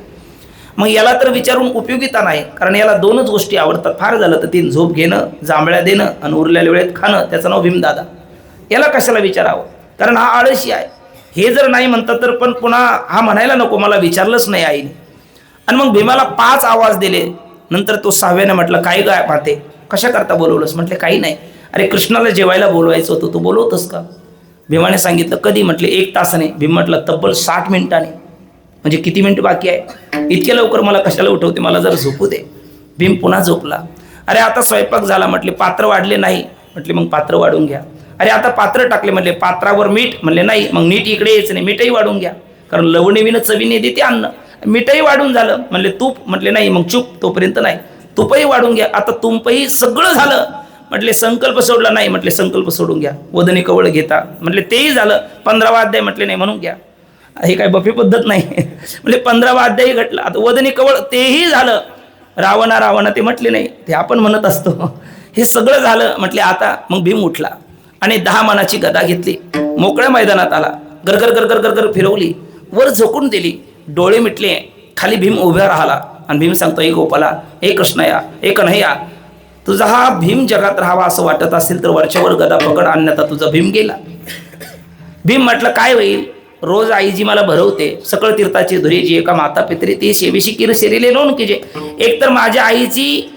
मग याला तर विचारून उपयोगिता नाही, कारण याला 2च गोष्टी आवडतात. फार झालं तर 3, झोप घेणं, जांभळ्या देणं आणि उरलेल्या वेळेत खाणं. त्याचं नाव भीमदादा. याला कशाला विचारावं? कारण हा आळशी आहे. हे जर नाही म्हणतात तर पण पुन्हा हा म्हणायला नको मला विचारलंच नाही आईने. आणि मग भीमाला 5 आवाज दिले. नंतर तो 6व्याने म्हटलं, काय गाय माते कशा करता बोलवलंस? म्हटले काही नाही. अरे कृष्णाला जेवायला बोलवायचं होतं, तू बोलवतोस का? भीमाने सांगितलं कधी? म्हटले 1 तासाने. भीम म्हटलं तब्बल 60 मिनिटांनी. म्हणजे किती मिनिट बाकी आहे? इतक्या लवकर मला कशाला उठवते, मला जरा झोपू दे. भीम पुन्हा झोपला. अरे आता स्वयंपाक झाला. म्हटले पात्र वाढले नाही. म्हटले मग पात्र वाढून घ्या. अरे आता पात्र टाकले. म्हटले पात्रावर मीठ. म्हणले नाही. मग नीट इकडे यायचं नाही, मीठही वाढून घ्या, कारण लवणीविनं चवीने देते अन्न. मीठही वाढून झालं. म्हणले तूप. म्हटले नाही. मग चूप, तोपर्यंत नाही, तुपही वाढून घ्या. आता तुपही सगळं झालं. म्हटले संकल्प सोडला नाही. म्हटले संकल्प सोडून घ्या. वदनी कवळ घेता. म्हटले तेही झालं. 15वा अध्याय. म्हटले नाही, म्हणून घ्या. हे काय बफे पद्धत नाही. म्हणजे 15वा अध्यायही घटला. आता वदनी कवळ तेही झालं. रावणा ते म्हटले नाही, ते आपण म्हणत असतो. हे सगळं झालं. म्हटले आता. मग भीम उठला आणि 10 मानाची गदा घेतली, मोकळ्या मैदानात आला. गरगर गरगर गरगर फिरवली, वर झोकून दिली, डोळे मिटले. खाली भीम उभ्या राहिला आणि भीम सांगतो, ए गोपाला, ए कृष्णया, ए कन्हैया, तुझा हा भीम जगात राहावा असं वाटत असेल तर वरच्यावर गदा पकड, अन्यथा तुझा भीम गेला. भीम म्हटलं काय होईल? रोज आईजी मला भरवते, सकळ तीर्थाची धुरीजी एका माता पित्री ती सेवेशी किर शेरीले नोंद कीजे. एक तर माझ्या आईची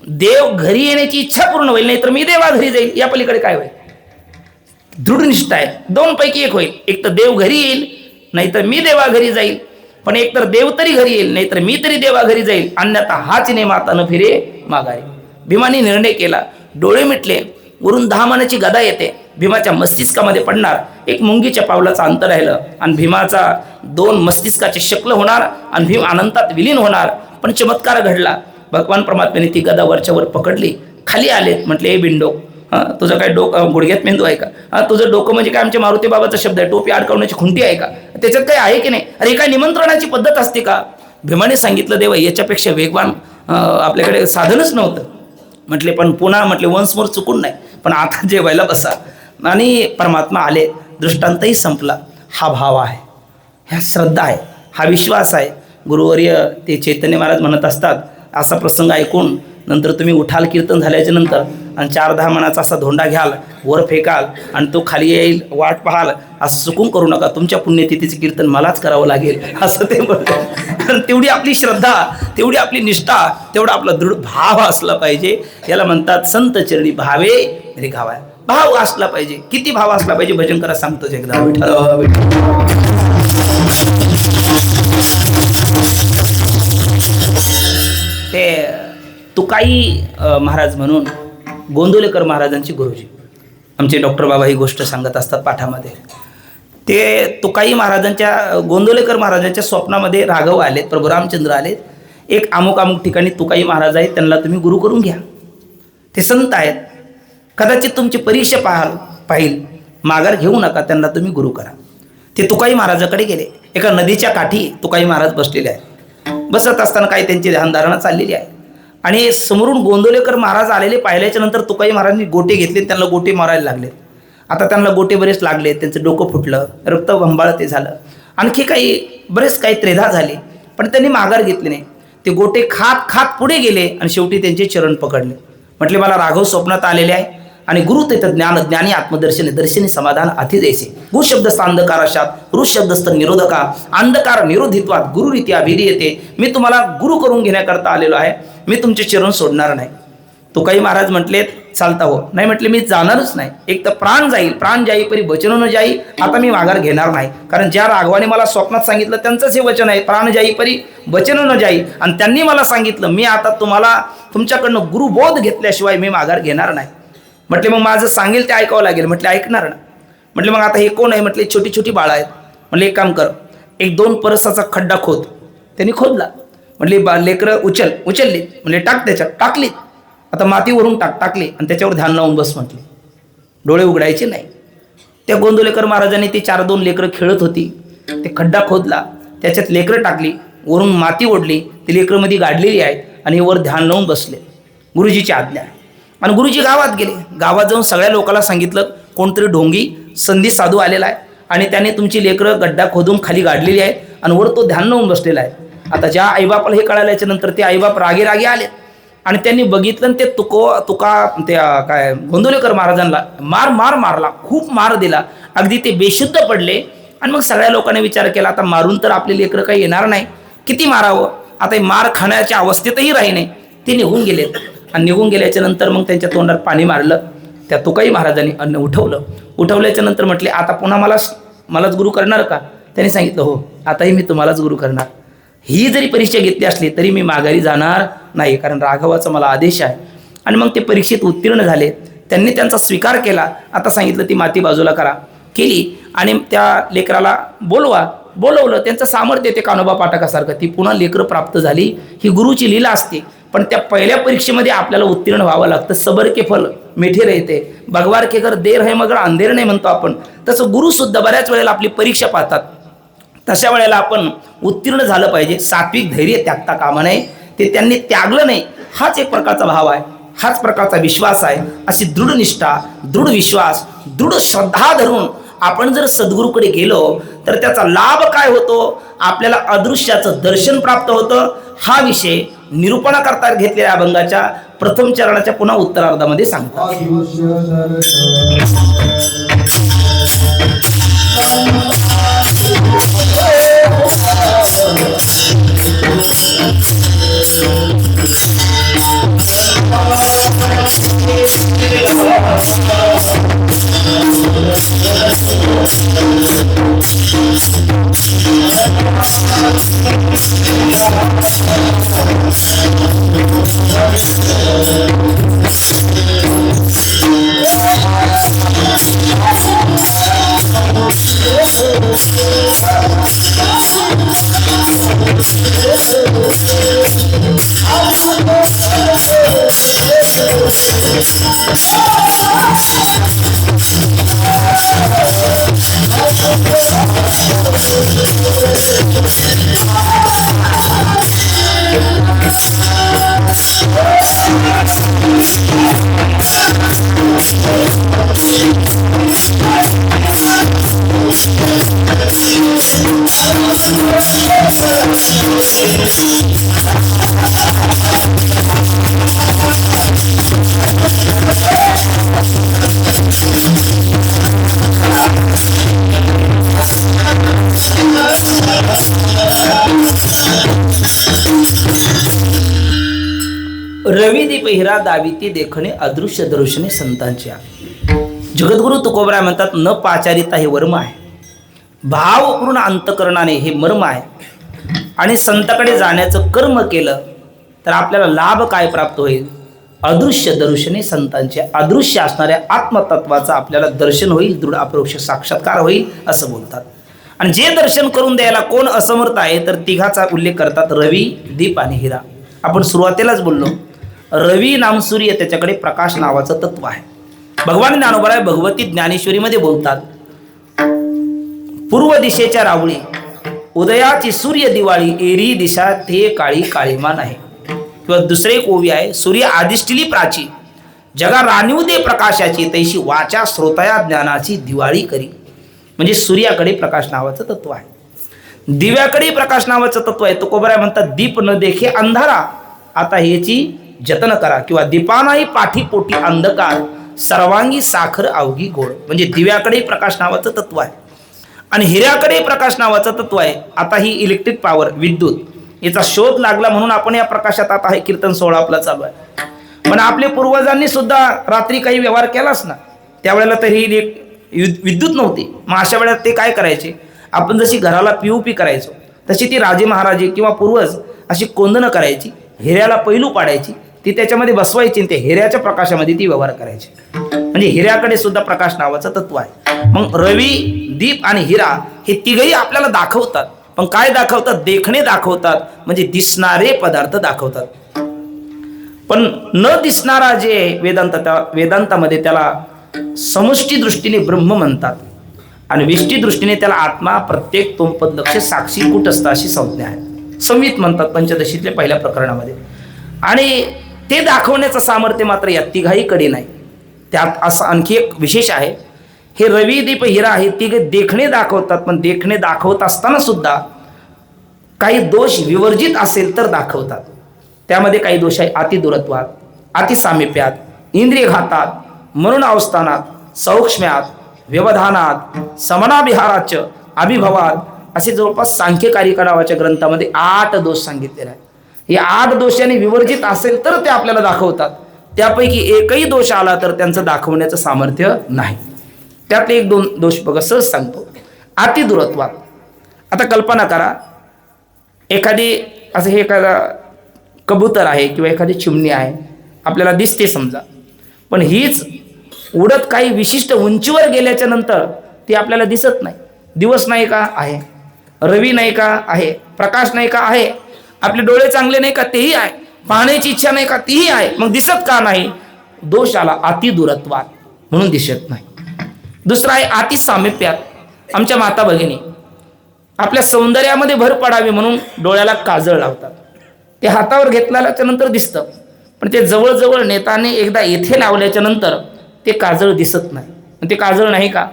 देव घरी येण्याची इच्छा पूर्ण होईल, नाही तर मी देवा घरी जाईल. या पलीकडे काय होईल? दृढ निष्ठा आहे. 2 पैकी 1 होईल. एक तर देव घरी येईल, नाहीतर मी देवा घरी जाईल. पण एक तर देव तरी घरी येईल, नाहीतर मी तरी देवा घरी जाईल, अन्यथा हाच ने माता न फिरे माघारी. भीमाने निर्णय केला. डोळे मिटले. वरून 10 मानाची गदा येते, भीमाच्या मस्तिष्कामध्ये पडणार. एक मुंगीच्या पावलाचं अंतर राहिलं आणि भीमाचा 2 मस्तिष्काचे शकल होणार आणि भीम अनंतात विलीन होणार. पण चमत्कार घडला. भगवान परमात्म्याने ती गदा वरच्यावर पकडली. खाली आले. म्हटले, ए बिंडो, तुझं काय डोकं गुडघ्यात मेंदू आहे का? तुझं डोकं म्हणजे काय आमच्या मारुती बाबाचा शब्द आहे, टोपी अडकवण्याची खुंटी आहे का? त्याच्यात काही आहे की नाही? अरे काय निमंत्रणाची पद्धत असते का? भीमाने सांगितलं, देवा याच्यापेक्षा वेगवान आपल्याकडे साधनच नव्हतं. म्हटले पण पुन्हा म्हटले वन्स मोर चुकून नाही, पण आता जेवायला बसा. आणि परमात्मा आले. दृष्टांतही संपला. हा भाव आहे, ह्या श्रद्धा आहे, हा विश्वास आहे. गुरुवर्य ते चैतन्य महाराज म्हणत असतात, असा प्रसंग ऐकून नंतर तुम्ही उठाल कीर्तन झाल्याच्या नंतर आणि 4-10 मनाचा असा धोंडा घ्याल, वर फेकाल आणि तो खाली येईल, वाट पाहाल, असं चुकून करू नका. तुमच्या पुण्यतिथीचे कीर्तन मलाच करावं लागेल, असं ते म्हणतात. कारण तेवढी आपली श्रद्धा, तेवढी आपली निष्ठा, तेवढा आपला दृढ भाव असला पाहिजे. याला म्हणतात संत चरणी भावे रेखावा. भाव असला पाहिजे. किती भाव असला पाहिजे? भजन करा सांगतोच एकदा. ते तुकाई महाराज म्हणून गोंदवलेकर महाराजांची गुरुजी आमचे डॉक्टर बाबा ही गोष्ट सांगत असतात पाठामध्ये. ते तुकाई महाराजांच्या, गोंदवलेकर महाराजांच्या स्वप्नामध्ये राघव आलेत, प्रभू रामचंद्र आलेत. एक अमुक ठिकाणी तुकाई महाराज आहेत, त्यांना तुम्ही गुरु करून घ्या. ते संत आहेत, कदाचित तुमची परीक्षा पाहिल, माघार घेऊ नका, त्यांना तुम्ही गुरु करा. ते तुकाई महाराजाकडे गेले. एका नदीच्या काठी तुकाई महाराज बसलेले आहेत. बसत असताना काही त्यांची ध्यानधारणा चाललेली आहे आणि समोरून गोंदवलेकर महाराज आलेले पाहिल्याच्या नंतर तुकाई महाराजांनी गोटे घेतले, त्यांना गोटे मारायला लागले. आता त्यांना गोटे बरेच लागले, त्यांचं डोकं फुटलं, रक्त भंबाळ ते झालं, आणखी बरेच काही त्रेधा झाली, पण त्यांनी माघार घेतली नाही. ते गोटे खात खात पुढे गेले आणि शेवटी त्यांचे चरण पकडले. म्हटले मला राघव स्वप्नात आलेले आहे आणि गुरु तेथ ज्ञानी आत्मदर्शने दर्शनी समाधान अति द्यायचे. गु शब्दस्थ अंधकाराशात, ऋ शब्दस्थ निरोधका, अंधकार निरोधित्वात गुरुरीत्या येते. मी तुम्हाला गुरु करून घेण्याकरता आलेलो आहे, मी तुमचे चरण सोडणार नाही. तुकाई महाराज म्हटले चालता हो. नाही म्हटले मी जाणारच नाही. एक तर प्राण जाईल, प्राण जाई परी वचन न जाई. आता मी माघार घेणार नाही, कारण ज्या राघवाने मला स्वप्नात सांगितलं त्यांचंच हे वचन आहे, प्राण जाई परी वचन न जाई. आणि त्यांनी मला सांगितलं मी आता तुम्हाला तुमच्याकडनं गुरुबोध घेतल्याशिवाय मी माघार घेणार नाही. म्हटले मग माझं सांगेल ते ऐकावं लागेल. म्हटले ऐकणार ना. म्हटले मग आता हे कोण आहे? म्हटले छोटी छोटी बाळं आहेत. म्हटले एक काम कर, 1-2 परसाचा खड्डा खोद. त्यांनी खोदला. म्हटले लेकरं उचलली. म्हटले टाक त्याच्यात. टाकली. आता मातीवरून टाकली आणि त्याच्यावर ध्यान लावून बस म्हटले. डोळे उघडायचे नाही. त्या गोंदवलेकर महाराजांनी ते 4-2 लेकरं खेळत होती, ते खड्डा खोदला, त्याच्यात लेकरं टाकली, वरून माती ओढली, ती लेकरं मध्ये गाडलेली आहेत आणि वर ध्यान लावून बसले. गुरुजीची आज्ञा. आणि गुरुजी गावात गेले. गावात जाऊन सगळ्या लोकांना सांगितलं कोणतरी ढोंगी संधी साधू आलेला आहे आणि त्याने तुमची लेकरं गड्डा खोदून खाली गाडलेली आहेत आणि वर तो ध्यान लावून बसलेला आहे. आता ज्या आईबापाला हे कळाल्याच्या नंतर ते आईबाप रागे आले आणि त्यांनी बघितलं ते तुका त्या काय गोंदवलेकर महाराजांना मारला, खूप मार दिला, अगदी ते बेशुद्ध पडले. आणि मग सगळ्या लोकांनी विचार केला आता मारून तर आपले लेकरं काही येणार नाही, किती मारावं. आता मार खाण्याच्या अवस्थेतही राही नाही. ते निघून गेले. आणि निघून गेल्याच्या नंतर मग त्यांच्या तोंडात पाणी मारलं. त्या तुकाई महाराजांनी अन्न उठवल्याच्या नंतर म्हटले, आता पुन्हा मलाच गुरु करणार का? त्यांनी सांगितलं, हो, आताही मी तुम्हालाच गुरु करणार. ही जरी परीक्षा घेतली असली तरी मी माघारी जाणार नाही, कारण राघवाचा मला आदेश आहे. आणि मग ते परीक्षेत उत्तीर्ण झाले. त्यांनी त्यांचा स्वीकार केला. आता सांगितलं ती माती बाजूला करा, केली. आणि त्या लेकराला बोलवलं. त्यांचं सामर्थ्य ते कान्होबा पाठकासारखं. ती पुन्हा लेकरं प्राप्त झाली. ही गुरुची लीला असते. पण त्या पहिल्या परीक्षेमध्ये आपल्याला उत्तीर्ण व्हावं लागतं. सबर के फल मिठे रहते, भगवान के घर देर है मगर अंधेर नाही म्हणतो आपण. तसं गुरुसुद्धा बऱ्याच वेळेला आपली परीक्षा पाहतात. तशा वेळेला आपण उत्तीर्ण झालं पाहिजे. सात्विक धैर्य त्यागता कामा नये. ते त्यांनी त्यागलं नाही. हाच एक प्रकारचा भाव आहे, हाच प्रकारचा विश्वास आहे. अशी दृढ निष्ठा, दृढ विश्वास, दृढ श्रद्धा धरून आपण जर सद्गुरूकडे गेलो तर त्याचा लाभ काय होतो? आपल्याला अदृश्याचं दर्शन प्राप्त होतं. हा विषय निरूपणाकरता घेतलेल्या अभंगाच्या प्रथम चरणाच्या पुन्हा उत्तरार्धामध्ये सांगतात. रवी दीप हिरा दाविती देखणे अदृश्य दर्शने संतांच्या. जगद्गुरु तुकोबराय म्हणतात, न पाचारिता हे वर्म आहे, भावपूर्ण अंतकरणाने हे मर्म आहे. आणि संताकडे जाण्याचं कर्म केलं तर आपल्याला लाभ काय प्राप्त होईल? अदृश्य दर्शने संतांच्या. अदृश्य असणाऱ्या आत्मतत्वाचं आपल्याला दर्शन होईल, दृढ अपरोक्ष साक्षात्कार होईल असं बोलतात. आणि जे दर्शन करून द्यायला कोण असमर्थ आहे तर तिघाचा उल्लेख करतात, रवी, दीप आणि हिरा. आपण सुरुवातीलाच बोललो, रवी नाम सूर्य, त्याच्याकडे प्रकाश नावाचं तत्व आहे. भगवान ज्ञानोबराय भगवती ज्ञानेश्वरीमध्ये बोलतात, पूर्व दिशेच्या रावळी उदयाची सूर्य दिवाळी, एरी दिशा ते काळी काळीमान आहे. किंवा दुसरे एक ओवी आहे, सूर्य आदिष्टिली प्राची, जगा राणीव दे प्रकाशाची, तैशी वाचा श्रोतया ज्ञानाची दिवाळी करी. म्हणजे सूर्याकडे प्रकाश नावाचं तत्व आहे, दिव्याकडे प्रकाश नावाचं तत्व आहे. तुकोबराय म्हणतात, दीप न देखे अंधारा, आता ह्याची जतन करा. किंवा दीपानाही पाठी पोटी अंधकार, सर्वांगी साखर अवघी गोड. म्हणजे दिव्याकडे प्रकाश नावाचं तत्व आहे आणि हिऱ्याकडे प्रकाश नावाचं तत्व आहे. आता ही इलेक्ट्रिक पॉवर, विद्युत, याचा शोध लागला म्हणून आपण या प्रकाशात आता हे कीर्तन सोहळा आपला चालू आहे. पण आपले पूर्वजांनी सुद्धा रात्री काही व्यवहार केलाच ना, त्यावेळेला तर ही विद्युत नव्हती. मग अशा वेळेला ते काय करायचे? आपण जशी घराला POP करायचो तशी ती राजे महाराजे किंवा पूर्वज अशी कोंदणं करायची, हिऱ्याला पैलू पाडायची, ती त्याच्यामध्ये बसवायची, ते हिऱ्याच्या प्रकाशामध्ये ती व्यवहार करायची. म्हणजे हिऱ्याकडे सुद्धा प्रकाश नावाचं तत्व आहे. मग रवी, दीप आणि हिरा हे तिघही आपल्याला दाखवतात. पण काय दाखवतात? देखणे दाखवतात, म्हणजे दिसणारे पदार्थ दाखवतात. पण न दिसणारा जे वेदांतामध्ये त्याला समष्टी दृष्टीने ब्रह्म म्हणतात आणि व्यष्टी दृष्टीने त्याला आत्मा, प्रत्येक तोंपद लक्ष, साक्षी, कुटस्थ अशी संज्ञा आहे. संवित म्हणतात पंचदशीतल्या पहिल्या प्रकरणामध्ये. आणि ते दाखवण्याचं सामर्थ्य मात्र या तिघाहीकडे नाही. त्यात असं आणखी एक विशेष आहे, हे रवी, दीप, हिरा हे तिघे देखणे दाखवतात. पण देखणे दाखवत असताना सुद्धा काही दोष विवर्जित असेल तर दाखवतात. त्यामध्ये काही दोष आहे, अतिदूरत्वात, अतिसामिप्यात, इंद्रियघातात, मरण अवस्थानात, सौक्ष्म्यात, व्यवधानात, समनाभिहाराच, अभिभवात, असे जवळपास सांख्यकारिका नावाच्या ग्रंथामध्ये 8 दोष सांगितलेले आहेत. या 8 दोषांनी विवर्जित असेल तर ते आपल्याला दाखवतात. त्यापैकी एकही दोष आला तर त्यांचं दाखवण्याचं सामर्थ्य नाही. त्यातले 1-2 दोष बघा, सहज सांगतो. अतिदूरत्वात. आता कल्पना करा, एखादी असं हे एखादा कबूतर आहे किंवा एखादी चिमणी आहे, आपल्याला दिसते समजा, पण हीच उडत काही विशिष्ट उंचीवर गेल्याच्या नंतर ती आपल्याला दिसत नाही. दिवस नाही का? आहे. रवी नाही का? आहे. प्रकाश नाही का? आहे. आपले डोळे चांगले नाही का? तेही आहे. पाहण्याची इच्छा नाही का? तीही आहे. मग दिसत का नाही? दोष आला अतिदूरत्वात, म्हणून दिसत नाही. दुसरा आहे अतिसामिप्यात. आमच्या माता भगिनी आपल्या सौंदर्यामध्ये भर पडावी म्हणून डोळ्याला काजळ लावतात. ते हातावर घेतल्याच्या नंतर दिसतं, पण ते जवळजवळ नेताने एकदा येथे लावल्याच्या नंतर ते काजळ दिसत नाही. ते काजळ नाही का?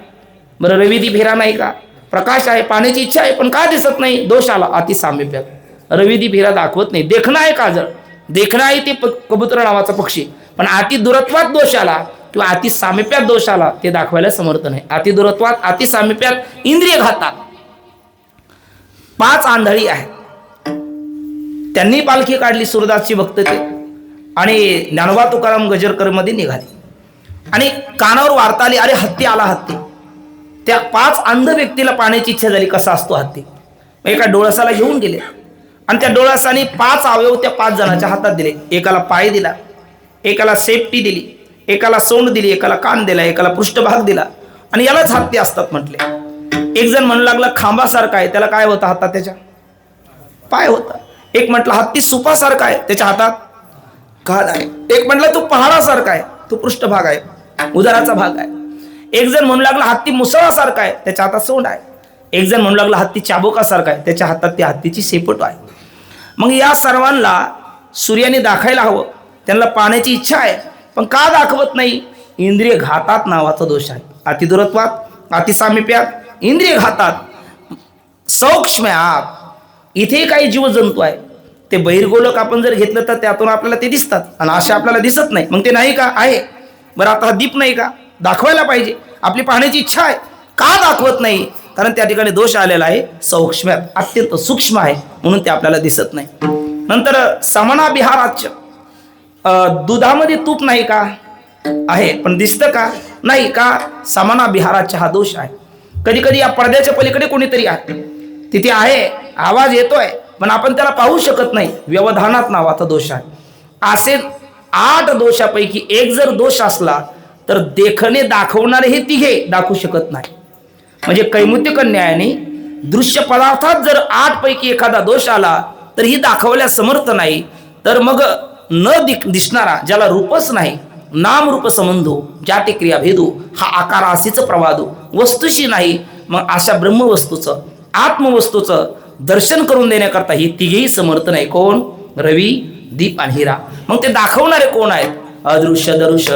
बरं, रविदी फेरा नाही का? प्रकाश आहे, पाण्याची इच्छा आहे, पण का दिसत नाही? दोष आला अतिसामिप्यात. रविदी फेरा दाखवत नाही. देखणं आहे काजळ, देखणं आहे ते कबूतर नावाचा पक्षी, पण अतिदूरत्वात दोष आला किंवा अतिसामिप्यात दोष आला ते दाखवायला समर्थ नाही. अतिदूरत्वात, अतिसामिप्यात इंद्रिय घातात. 5 आंधळी आहेत, त्यांनी पालखी काढली सूरदासची भक्त ते, आणि ज्ञानोबा तुकाराम गजरकर मध्ये निघाले आणि कानावर वार्ता आली, अरे हत्ती आला, हत्ती. त्या 5 अंध व्यक्तीला पाहण्याची इच्छा झाली, कसा असतो हत्ती. एका डोळसाला घेऊन गेले आणि त्या डोळसाने 5 अवयव त्या 5 जणांच्या हातात दिले. एकाला पाय दिला, एकाला सेफ्टी दिली, एकाला सोंड दिली, एकाला कान दिला, एकाला पृष्ठभाग दिला, आणि यालाच हत्ती असतात म्हटले. एक जण म्हणू लागला खांबासारखा आहे, त्याला काय होतं हातात? त्याच्या पाय होता. एक म्हटलं हत्ती सुपासारखा आहे, त्याच्या हातात कान आहे. एक म्हटलं तो पहाडासारखा आहे, तो पृष्ठभाग आहे, उदराचा भाग आहे. एक जण म्हणू लागला हत्ती मुसळासारखा आहे, त्याच्या हातात सोंड आहे. एक जण म्हणू लागला हत्ती चाबुकासारखा आहे, त्याच्या हातात ती हत्तीची शेपूट आहे. मग या सर्वांना सूर्याने दाखायला हवं, त्यांना पाहण्याची इच्छा आहे, पण का दाखवत नाही? इंद्रिय घातात नावाचा दोष आहे. अतिदूरत्वात, अतिसामिप्यात, इंद्रिय घातात. सौक्ष्म्यात, इथे काही जीवजंतू आहे, ते बहिर्गोलक आपण जर घेतलं तर त्यातून आपल्याला ते दिसतात, आणि असे आपल्याला दिसत नाही. मग ते नाही का? आहे. बरं, आता हा दीप नाही का? दाखवायला पाहिजे. आपली पाहण्याची इच्छा आहे, का दाखवत नाही? कारण त्या ठिकाणी दोष आलेला आहे सौक्ष्म्यात, अत्यंत सूक्ष्म आहे, म्हणून ते आपल्याला दिसत नाही. नंतर समनाभिहाराच्य. दुधामध्ये तूप नाही का? आहे, पण दिसतं का? नाही का? समनाभिहाराचा हा दोष आहे. कधी कधी या पडद्याच्या पलीकडे कोणीतरी आहे, तिथे आहे, आवाज येतोय, पण आपण त्याला पाहू शकत नाही. व्यवधानात नावाचा दोष आहे. असे 8 दोषापैकी एक जर दोष असला तर देखणे दाखवणारे हे तिघे दाखवू शकत नाही. म्हणजे कैमुतिक न्यायाने दृश्य पदार्थात जर 8 पैकी एखादा दोष आला तर ही दाखवल्या समर्थ नाही. तर मग न दिसणारा, ज्याला रूपच नाही, नाम रूप संबंधो जाती क्रिया भेदो, हा आकारासीच प्रवादो, वस्तूशी नाही, मग अशा ब्रह्मवस्तूचं, आत्मवस्तूचं दर्शन करून देण्याकरता ही तिघेही समर्थ नाही. कोण? रवी, दीप आणि हिरा. मग ते दाखवणारे कोण आहेत? अदृश्य दृश्य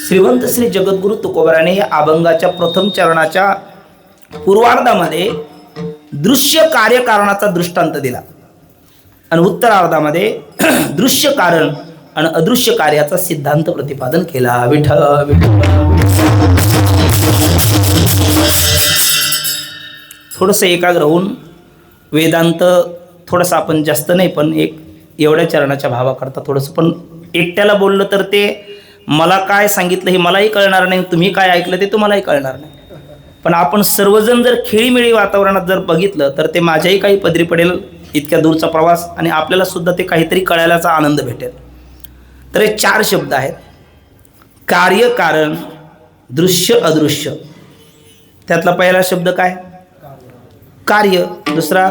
श्रीमंत श्री जगद्गुरु तुकोबाराने या अभंगाच्या प्रथम चरणाच्या पूर्वार्धामध्ये दृश्य कार्यकारणाचा दृष्टांत दिला आणि उत्तरार्धामध्ये दृश्य कारण आणि अदृश्य कार्याचा सिद्धांत प्रतिपादन केला. विठ्ठल थोडंसं एकाग्र होऊन वेदांत थोडंसं आपण जास्त नाही, पण एक एवढ्या चरणाच्या भावाकरता थोडंसं, पण एकट्याला बोललं तर ते मला काय सांगितलं हे मलाही कळणार नाही, तुम्ही काय ऐकलं ते तुम्हालाही कळणार नाही. पण आपण सर्वजण जर खेळीमेळी वातावरणात जर बघितलं तर ते माझ्याही काही पदरी पडेल इतक्या दूरचा प्रवास, आणि आपल्याला सुद्धा ते काहीतरी कळायलाचा आनंद भेटेल. तर हे 4 शब्द आहेत. कार्य, कारण, दृश्य, अदृश्य. त्यातला पहिला शब्द काय? कार्य, दुसरा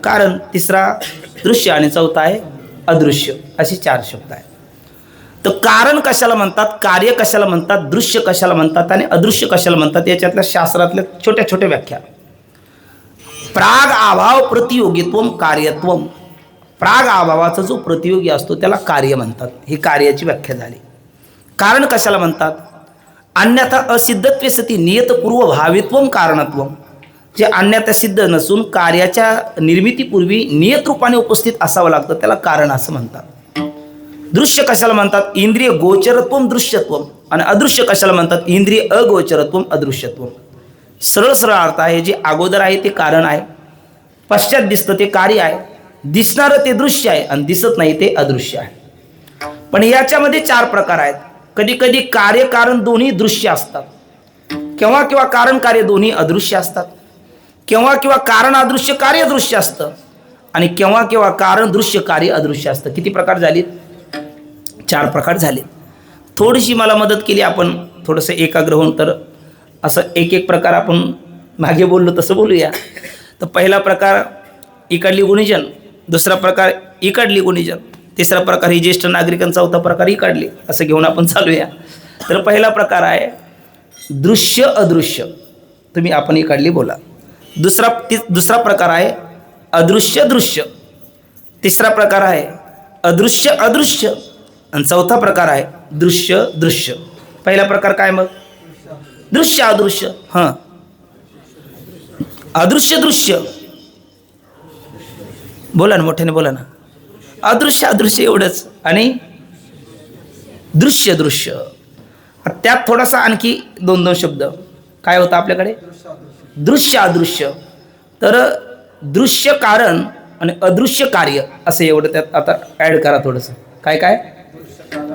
कारण, तिसरा दृश्य आणि चौथा आहे अदृश्य. असे 4 शब्द आहेत. तर कारण कशाला म्हणतात, कार्य कशाला म्हणतात, दृश्य कशाला म्हणतात आणि अदृश्य कशाला म्हणतात, याच्यातल्या शास्त्रातल्या छोट्या छोट्या व्याख्या. प्राग अभाव प्रतियोगित्वम कार्यत्वम. प्राग अभावाचा जो प्रतियोगी असतो त्याला कार्य म्हणतात. ही कार्याची व्याख्या झाली. कारण कशाला म्हणतात, अन्यथा असिद्धत्वे सती नियतपूर्व भावित्वम कारणत्वम. जे अन्यथा सिद्ध नसून कार्याच्या निर्मितीपूर्वी नियत रूपाने उपस्थित असावं लागतं त्याला कारण असं म्हणतात. दृश्य कशाला म्हणतात, इंद्रिय गोचरत्वम दृश्यत्वम. आणि अदृश्य कशाला म्हणतात, इंद्रिय अगोचरत्वम अदृश्यत्वम. सरळ सरळ अर्थ आहे. जे अगोदर आहे ते कारण आहे, पश्चात दिसतं ते कार्य आहे, दिसणारं ते दृश्य आहे आणि दिसत नाही ते अदृश्य आहे. पण याच्यामध्ये 4 प्रकार आहेत. कधी कधी कार्य कारण दोन्ही दृश्य असतात, केव्हा केव्हा कारण कार्य दोन्ही अदृश्य असतात, केव्हा केव्हा कारण अदृश्य कार्य दृश्य असतं आणि केव्हा केव्हा कारण दृश्य कार्य अदृश्य असतं. किती प्रकार झालेत? 4 प्रकार झाले. थोडीशी मला मदत केली आपण थोडंसं एकाग्र होऊन. तर असं एक एक प्रकार आपण मागे बोललो तसं बोलूया. तर पहिला प्रकार इकडली गुणीजन, दुसरा प्रकार इकडली गुणीजन, तिसरा प्रकार ही ज्येष्ठ नागरिकांचा, चौथा प्रकार इकडली, असं घेऊन आपण चालूया. तर पहिला प्रकार आहे दृश्य अदृश्य. तुम्ही आपण इकडली बोला. दुसरा प्रकार आहे अदृश्य दृश्य. तिसरा प्रकार आहे अदृश्य अदृश्य आणि चौथा प्रकार आहे दृश्य दृश्य. पहिला प्रकार काय मग? दृश्य अदृश्य. हां, अदृश्य दृश्य बोला ना, मोठ्याने बोला ना. अदृश्य अदृश्य एवढंच. आणि दृश्य दृश्य. त्यात थोडासा आणखी 2 शब्द काय होता आपल्याकडे? दृश्य अदृश्य. तर दृश्य कारण आणि अदृश्य कार्य असं एवढं त्यात आता ॲड करा थोडंसं. काय काय?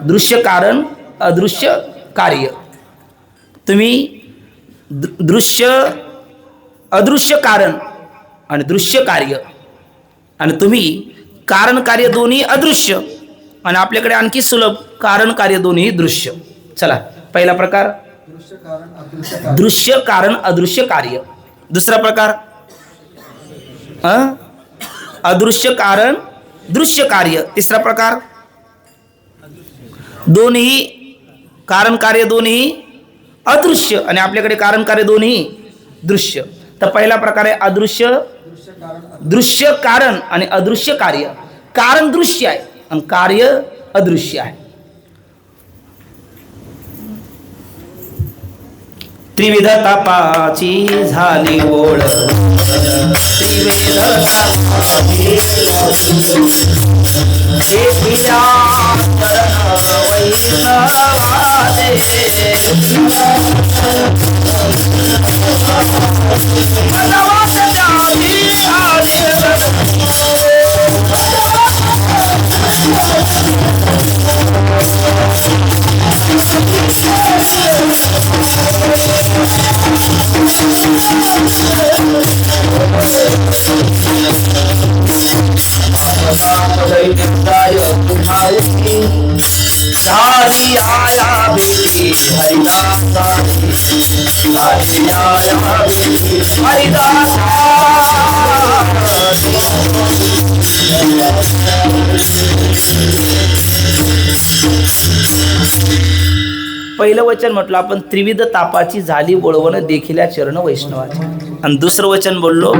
दृश्य कारण अदृश्य कार्य. तुम्ही दृश्य अदृश्य कारण आणि दृश्य कार्य, आणि तुम्ही कारण कार्य दोन्ही अदृश्य, आणि आपल्याकडे आणखी सुलभ कारण कार्य दोन्ही दृश्य. चला, पहिला प्रकार दृश्य कारण अदृश्य कार्य. दुसरा प्रकार अदृश्य कारण दृश्य कार्य. तिसरा प्रकार दोन्ही कारण कार्य दोन्ही अदृश्य आणि आपल्याकडे कारण कार्य दोन्ही दृश्य. तर पहिला प्रकार आहे अदृश्य दृश्य कारण आणि अदृश्य कार्य. कारण दृश्य आहे आणि कार्य अदृश्य आहे. त्रिविध तापाची झाली ओळ, त्रिविध तापाची एकविधा वैष्णवादे सारी आया बेटी हरिदासा, सारी आया बेटी हरिदासा. पहिलं वचन म्हटलं आपण त्रिविध तापाची झाली वळवण देखील चरण वैष्णवाची. आणि दुसरं वचन बोललो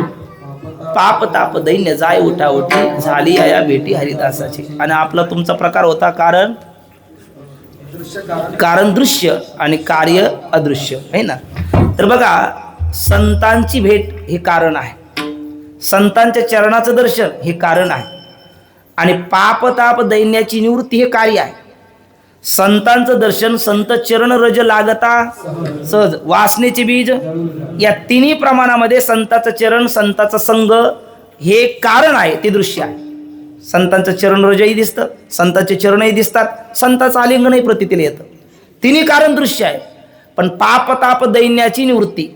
पाप ताप दैन्य जाय उठा उठी झाली आया बेटी हरिदासाची. आणि आपला तुमचा प्रकार होता कारण कारण दृश्य आणि कार्य अदृश्य आहे ना. तर बघा, संतांची भेट हे कारण आहे, संतांच्या चरणाचं दर्शन हे कारण आहे, आणि पाप ताप दैन्याची निवृत्ती हे कार्य आहे. संतांचं दर्शन, संत चरण रज लागता सहज, वासनेचे बीज, या तिन्ही प्रमाणामध्ये संताचं चरण संताचा संग हे कारण आहे, ते दृश्य आहे. संतांचं चरण रजही दिसतं, संतांचे चरणही दिसतात, संताचं आलिंगनही प्रतीला येतं. तिन्ही कारण दृश्य आहे. पण पाप ताप दैन्याची निवृत्ती,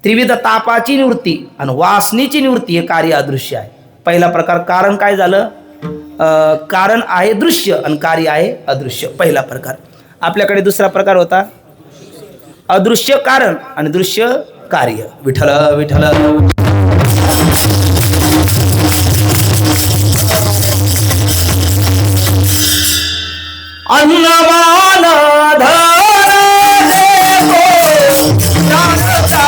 त्रिविध तापाची निवृत्ती आणि वासनेची निवृत्ती हे कार्य अदृश्य आहे. पहिला प्रकार कारण काय झालं? कारण आहे दृश्य आणि कार्य आहे अदृश्य. पहिला प्रकार. आपल्याकडे दुसरा प्रकार होता अदृश्य कारण आणि दृश्य कार्य. विठ्ठल विठ्ठल. अन्नमान धन देतो जानता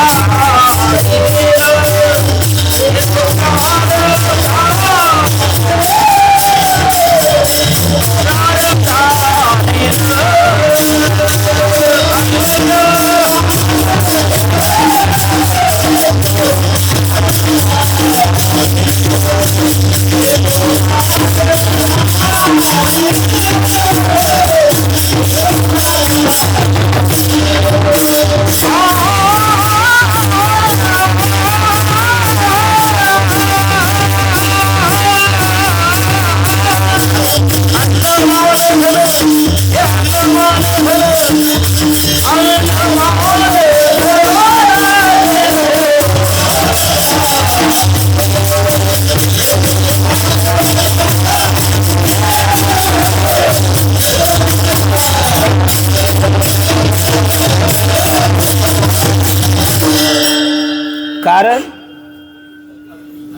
कारण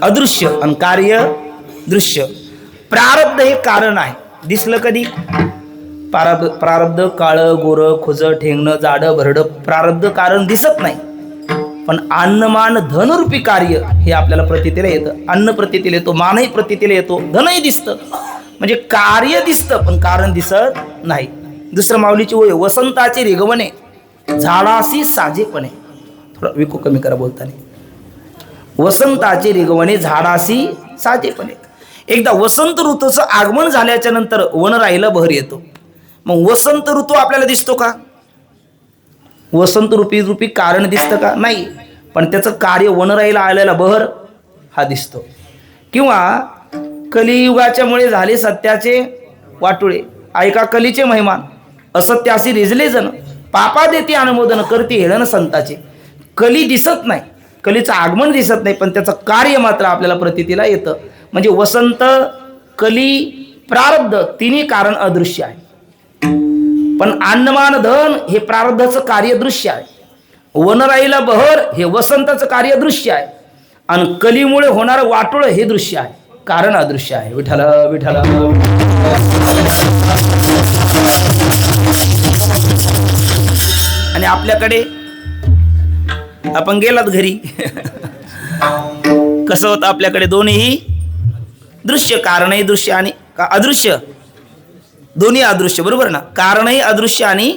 अदृश्य आणि कार्य दृश्य. प्रारब्ध हे कारण आहे. दिसलं कधी? प्रारब्ध काळं गोरं खुजं ठेंगणं जाडं भरडं प्रारब्ध कारण दिसत नाही. पण अन्नमान धनरूपी कार्य हे आपल्याला प्रतीतीला येतं. अन्न प्रतीतीला येतो, मानही प्रतीतीला येतो, धनही दिसतं. म्हणजे कार्य दिसतं पण कारण दिसत नाही. दुसरं माऊलीची ओळ वसंताचे रिगवणे झाडासी साजेपणे. थोडं विको कमी करा बोलताना. वसंताचे रिगवणे झाडासी साजेपणे. एकदा वसंत ऋतूचं आगमन झाल्याच्या नंतर वनराईला बहर येतो. मग वसंत ऋतू आपल्याला दिसतो का? वसंत रूपी कारण दिसतं का? नाही. पण त्याचं कार्य वनराईला आलेला बहर हा दिसतो. किंवा कलियुगाच्या मुळे झाले सत्याचे वाटुळे, ऐका कलीचे महिमान, असत्यासी रिजले जन, पापा देते अनुमोदन करते हेळन संताचे. कली दिसत नाही, कलीचं आगमन दिसत नाही, पण त्याचं कार्य मात्र आपल्याला प्रतीतीला येतं. म्हणजे वसंत, कली, प्रारब्ध तिन्ही कारण अदृश्य आहे. पण अन्नमान धन हे प्रारब्धाचं कार्य दृश्य आहे. वनराईला बहर हे वसंताचं कार्य दृश्य आहे. आणि कलीमुळे होणारं वाटोळ हे दृश्य आहे, कारण अदृश्य आहे. विठ्ठल विठ्ठल. आणि आपल्याकडे आपण गेलात घरी कसं होतं? आपल्याकडे दोन्ही दृश्य, कारणही दृश्य आणि अदृश्य, दोन्ही अदृश्य. बरोबर ना? कारणही अदृश्य आणि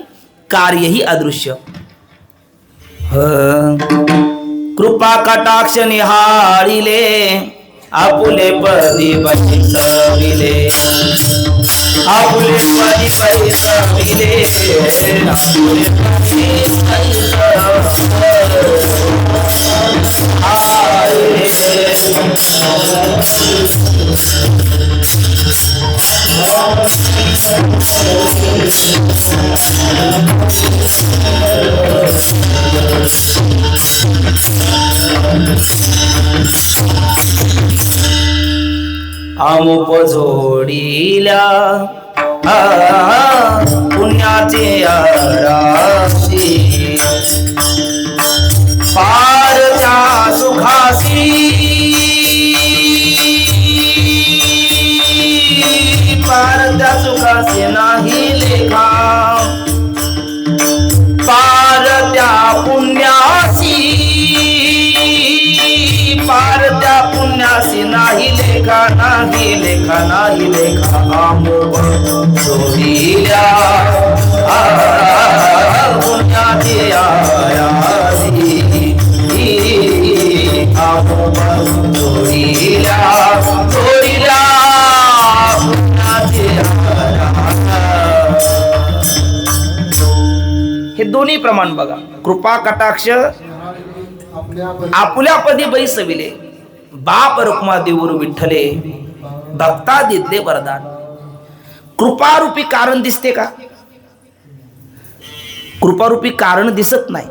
कार्यही अदृश्य. कृपा कटाक्ष निहाळिले आपुले पदी बसविले, आपुले पदी बसविले, आपुले पदी आमुप जोडील्या पुण्याचे राशी, पारच्या सुखासी, पारच्या सुखासी नाही लेखा, पारत्या पुण्यासी, पारत्या पुण्यासी नाही लेखा, नाही लेखा, नाही लेखा. आमुप जोडील्या पुण्याची आयासी, आमुप जोडील्या जोडील्या पुण्याची हे दोन्ही प्रमाण बघा. कृपा कटाक्ष आपुल्या पदी बैसविले, बाप रुक्मा देऊर विठ्ठले, भक्ता दिले वरदान. कृपारूपी कारण दिसते का? कृपारूपी कारण दिसत नाही.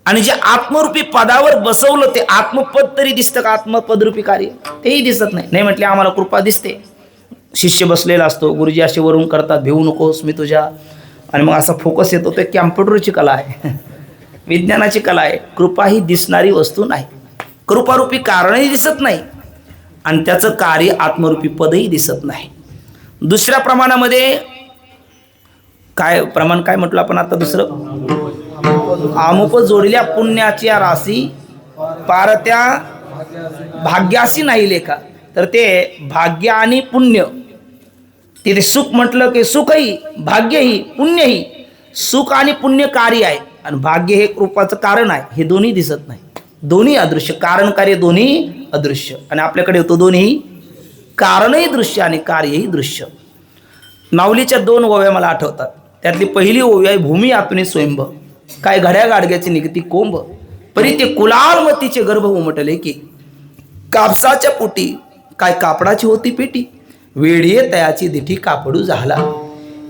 आणि जे आत्मरूपी पदावर बसवलं ते आत्मपद तरी दिसतं का? आत्मपदरूपी कार्य तेही दिसत नाही. नाही म्हटले आम्हाला कृपा दिसते, शिष्य बसलेला असतो, गुरुजी असे वरून करतात, भिवू नकोस मी तुझ्या, आणि मग असा फोकस येतो. ते कॅम्प्युटरची कला आहे, विज्ञानाची कला आहे. कृपा ही दिसणारी वस्तू नाही, कृपारूपी कारणही दिसत नाही आणि त्याचं कार्य आत्मरूपी पदही दिसत नाही. दुसऱ्या प्रमाणामध्ये काय प्रमाण काय म्हटलं आपण आता दुसरं, आमुप जोडल्या पुण्याच्या राशी पारत्या भाग्यासी नाही लेखा. तर ते भाग्य आणि पुण्य, तिथे सुख म्हटलं की सुखही, भाग्यही, पुण्यही. सुख आणि पुण्य कार्य आहे आणि भाग्य हे कृपाचं कारण आहे. हे दोन्ही दिसत नाही, दोन्ही अदृश्य, कारण कार्य दोन्ही अदृश्य. आणि आपल्याकडे होतो दोन्ही, कारणही दृश्य आणि कार्यही दृश्य. माऊलीच्या 2 ओव्या मला आठवतात. त्यातली पहिली ओवी आहे, भूमी आतुनी स्वयंभ, काय घड्या गाडग्याची निघती कोंब, परी ते कुलालमतीचे गर्भ उमटले की, कापसाच्या पोटी काय कापडाची होती पेटी, वेळीये तयाची दिठी कापडू झाला.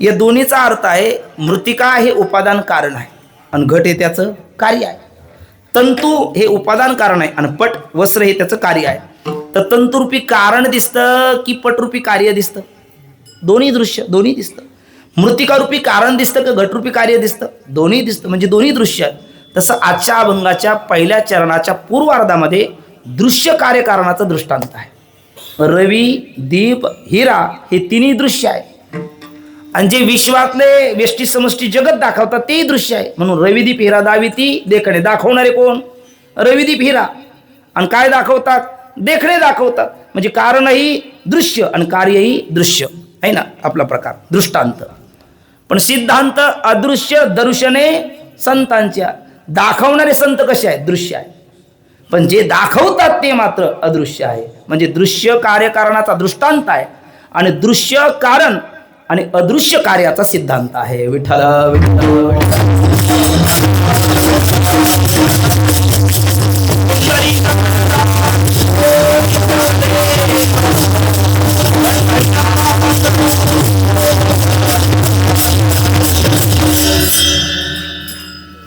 या दोन्हीचा अर्थ आहे, मृतिका हे उपादान कारण आहे आणि घट हे त्याचं कार्य आहे. तंतू हे उपादान कारण आहे आणि पट वस्त्र हे त्याचं कार्य आहे. तर तंतुरूपी कारण दिसतं की पटरूपी कार्य दिसतं? दोन्ही दृश्य, दोन्ही दिसतं. मृतिकारूपी कारण दिसतं का घटरूपी कार्य दिसतं? दोन्ही दिसतं, म्हणजे दोन्ही दृश्य आहे. तसं आजच्या अभंगाच्या पहिल्या चरणाच्या पूर्वार्धामध्ये दृश्य कार्यकारणाचं दृष्टांत आहे. रवी, दीप, हिरा हे तिन्ही दृश्य आहे आणि जे विश्वातले व्यष्टी समष्टी जगत दाखवतात तेही दृश्य आहे. म्हणून रविदीप हिरा दाविती देखणे. दाखवणारे कोण? रविदीप हिरा. आणि काय दाखवतात? देखणे दाखवतात. म्हणजे कारणही दृश्य आणि कार्यही दृश्य आहे ना आपला प्रकार, दृष्टांत. पण सिद्धांत अदृश्य दर्शने संतांच्या. दाखवणारे संत कसे आहेत? दृश्य आहे. पण जे दाखवतात ते मात्र अदृश्य आहे. म्हणजे दृश्य कार्यकारणाचा दृष्टांत आहे आणि दृश्य कारण आणि अदृश्य कार्याचा सिद्धांत आहे. विठ्ठल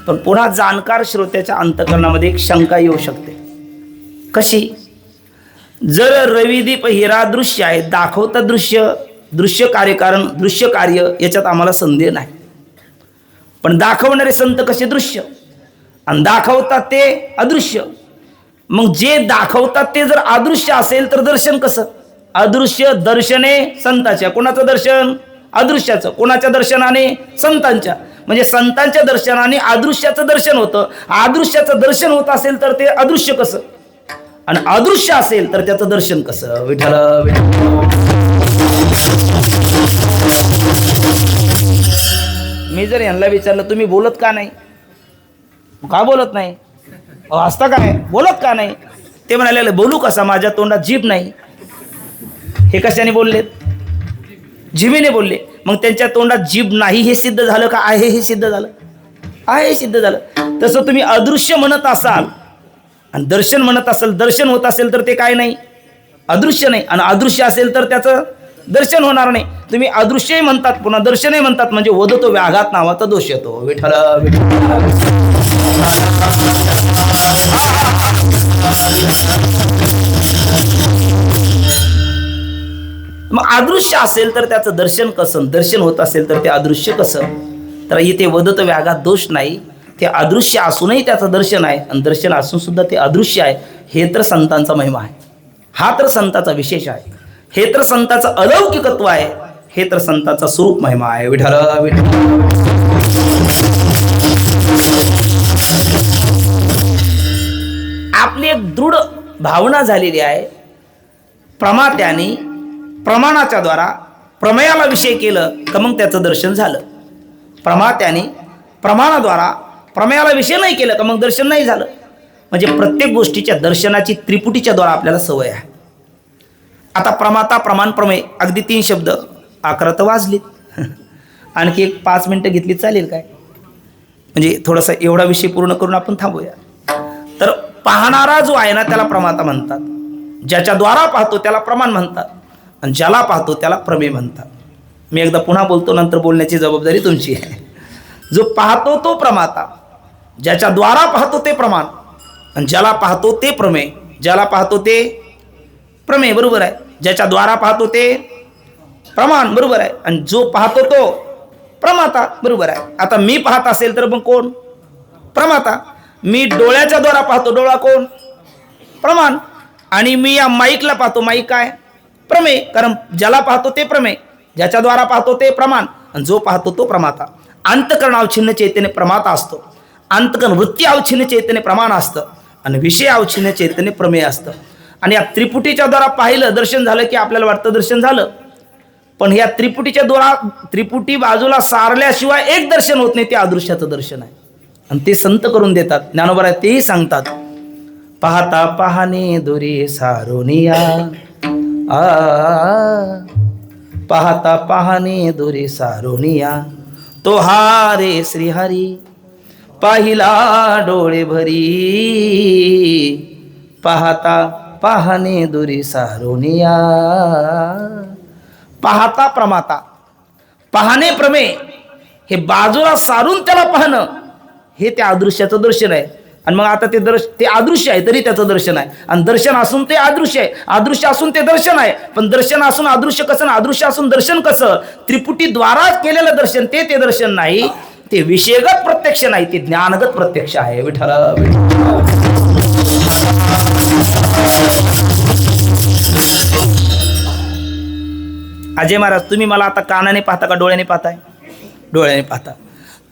पण पुन्हा जाणकार श्रोत्याच्या अंतःकरणामध्ये एक शंका येऊ शकते. कशी? जर रविदीप हिरा दृश्य आहे, दाखवता दृश्य, दृश्य कार्यकारण, दृश्य कार्य, याच्यात आम्हाला संदेह नाही. पण दाखवणारे संत कसे? दृश्य. आणि दाखवतात ते अदृश्य. मग जे दाखवतात ते जर अदृश्य असेल तर दर्शन कसं? अदृश्य दर्शने संतांच्या. कोणाचं दर्शन? अदृश्याचं. कोणाच्या दर्शनाने? संतांच्या. म्हणजे संतांच्या दर्शनाने अदृश्याचं दर्शन होतं. अदृश्याचं दर्शन होत असेल तर ते अदृश्य कसं? आणि अदृश्य असेल तर त्याचं दर्शन कसं? विठ्ठल मी जर यांना विचारलं तुम्ही बोलत का नाही, का बोलत नाही, हसता काय, बोलत का नाही, ते म्हणाले बोलू कसा, माझ्या तोंडात जीभ नाही. हे कशाने बोललेत? जिभेने बोलले. मग त्यांच्या तोंडात जीभ नाही हे सिद्ध झालं का आहे हे सिद्ध झालं? आहे हे सिद्ध झालं. तसं तुम्ही अदृश्य म्हणत असाल आणि दर्शन म्हणत असाल, दर्शन होत असेल तर ते काय नाही? अदृश्य नाही. आणि अदृश्य असेल तर त्याचं दर्शन होणार नाही. तुम्ही अदृश्यही म्हणतात पुन्हा दर्शनही म्हणतात, म्हणजे वदतो व्याघात नावाचा दोष येतो. विठ्ठल मग अदृश्य असेल तर त्याचं दर्शन कसं? दर्शन होत असेल तर ते अदृश्य कसं? तर इथे वदत व्याघात दोष नाही. ते अदृश्य असूनही त्याचं दर्शन आहे आणि दर्शन असून सुद्धा ते अदृश्य आहे. हे तर संतांचा महिमा आहे. हा तर संतांचा विशेष आहे. हे तर संतांचं अलौकिकत्व आहे. हे तर संतांचा स्वरूप महिमा आहे. विठ्ठल आपली एक दृढ भावना झालेली आहे. प्रमात्याने प्रमाणाच्या द्वारा प्रमेयाला विषय केलं तर मग त्याचं दर्शन झालं. प्रमात्याने प्रमाणाद्वारा प्रमेयाला विषय नाही केलं तर मग दर्शन नाही झालं. म्हणजे प्रत्येक गोष्टीच्या दर्शनाची त्रिपुटीच्या द्वारा आपल्याला सवय आहे. आता प्रमाता प्रमाण प्रमेय अगदी 3 शब्द 11 तर वाजलीत. आणखी एक 5 मिनिटं घेतली चालेल काय? म्हणजे थोडासा एवढा विषय पूर्ण करून आपण थांबूया. तर पाहणारा जो आहे ना त्याला प्रमाता म्हणतात. ज्याच्या द्वारा पाहतो त्याला प्रमाण म्हणतात आणि ज्याला पाहतो त्याला प्रमेय म्हणतात. मी एकदा पुन्हा बोलतो, नंतर बोलण्याची जबाबदारी तुमची आहे. जो पाहतो तो प्रमाता, ज्याच्या द्वारा पाहतो ते प्रमाण आणि ज्याला पाहतो ते प्रमेय. ज्याला पाहतो ते प्रमेय, बरोबर आहे. ज्याच्या द्वारा पाहतो ते प्रमाण, बरोबर आहे. आणि जो पाहतो तो प्रमाता, बरोबर आहे. आता मी पाहत असेल तर मग कोण? प्रमाता. मी डोळ्याच्या द्वारा पाहतो, डोळा कोण? प्रमाण. आणि मी या माईकला पाहतो, माईक काय? प्रमेय. कारण ज्याला पाहतो ते प्रमेय, ज्याच्या द्वारा पाहतो ते प्रमाण, आणि जो पाहतो तो प्रमाता. अंतकरण अवच्छिन्न चैतन्य प्रमाता असतो, अंतकरण वृत्ती अवच्छिन्न चैतन्य प्रमाण असतं, आणि विषय अवच्छिन्न चैतन्य प्रमेय असतं. आणि या त्रिपुटीच्या द्वारा पाहिलं, दर्शन झालं की आपल्याला वाटतं दर्शन झालं. पण या त्रिपुटीच्या द्वारा त्रिपुटी बाजूला सारल्याशिवाय एक दर्शन होत नाही, ते अदृश्याचं दर्शन आहे. आणि ते संत करून देतात. ज्ञानोबा आहे तेही सांगतात, पाहता पाहणे दुरी सारोनिया, पाहता पाहणे दुरी सारोनिया, तो हारे श्रीहरी पाहिला डोळे भरी, पाहता पाहणे दुरी सारोनिया. पाहता प्रमाता, पाहणे प्रमेय, हे बाजूला सारून त्याला पाहणं, हे त्या अदृश्याचं दर्शन आहे. आणि मग आता ते अदृश्य आहे तरी त्याचं दर्शन आहे, आणि दर्शन असून ते अदृश्य आहे, अदृश्य असून ते दर्शन आहे. पण दर्शन असून अदृश्य कसं, अदृश्य असून दर्शन कसं? त्रिपुटीद्वारा केलेलं दर्शन ते दर्शन नाही, ते विषयगत प्रत्यक्ष नाही, ते ज्ञानगत प्रत्यक्ष आहे. विठ्ठल. अजय महाराज, तुम्ही मला आता कानाने पाहता का डोळ्याने पाहताय? डोळ्याने पाहता.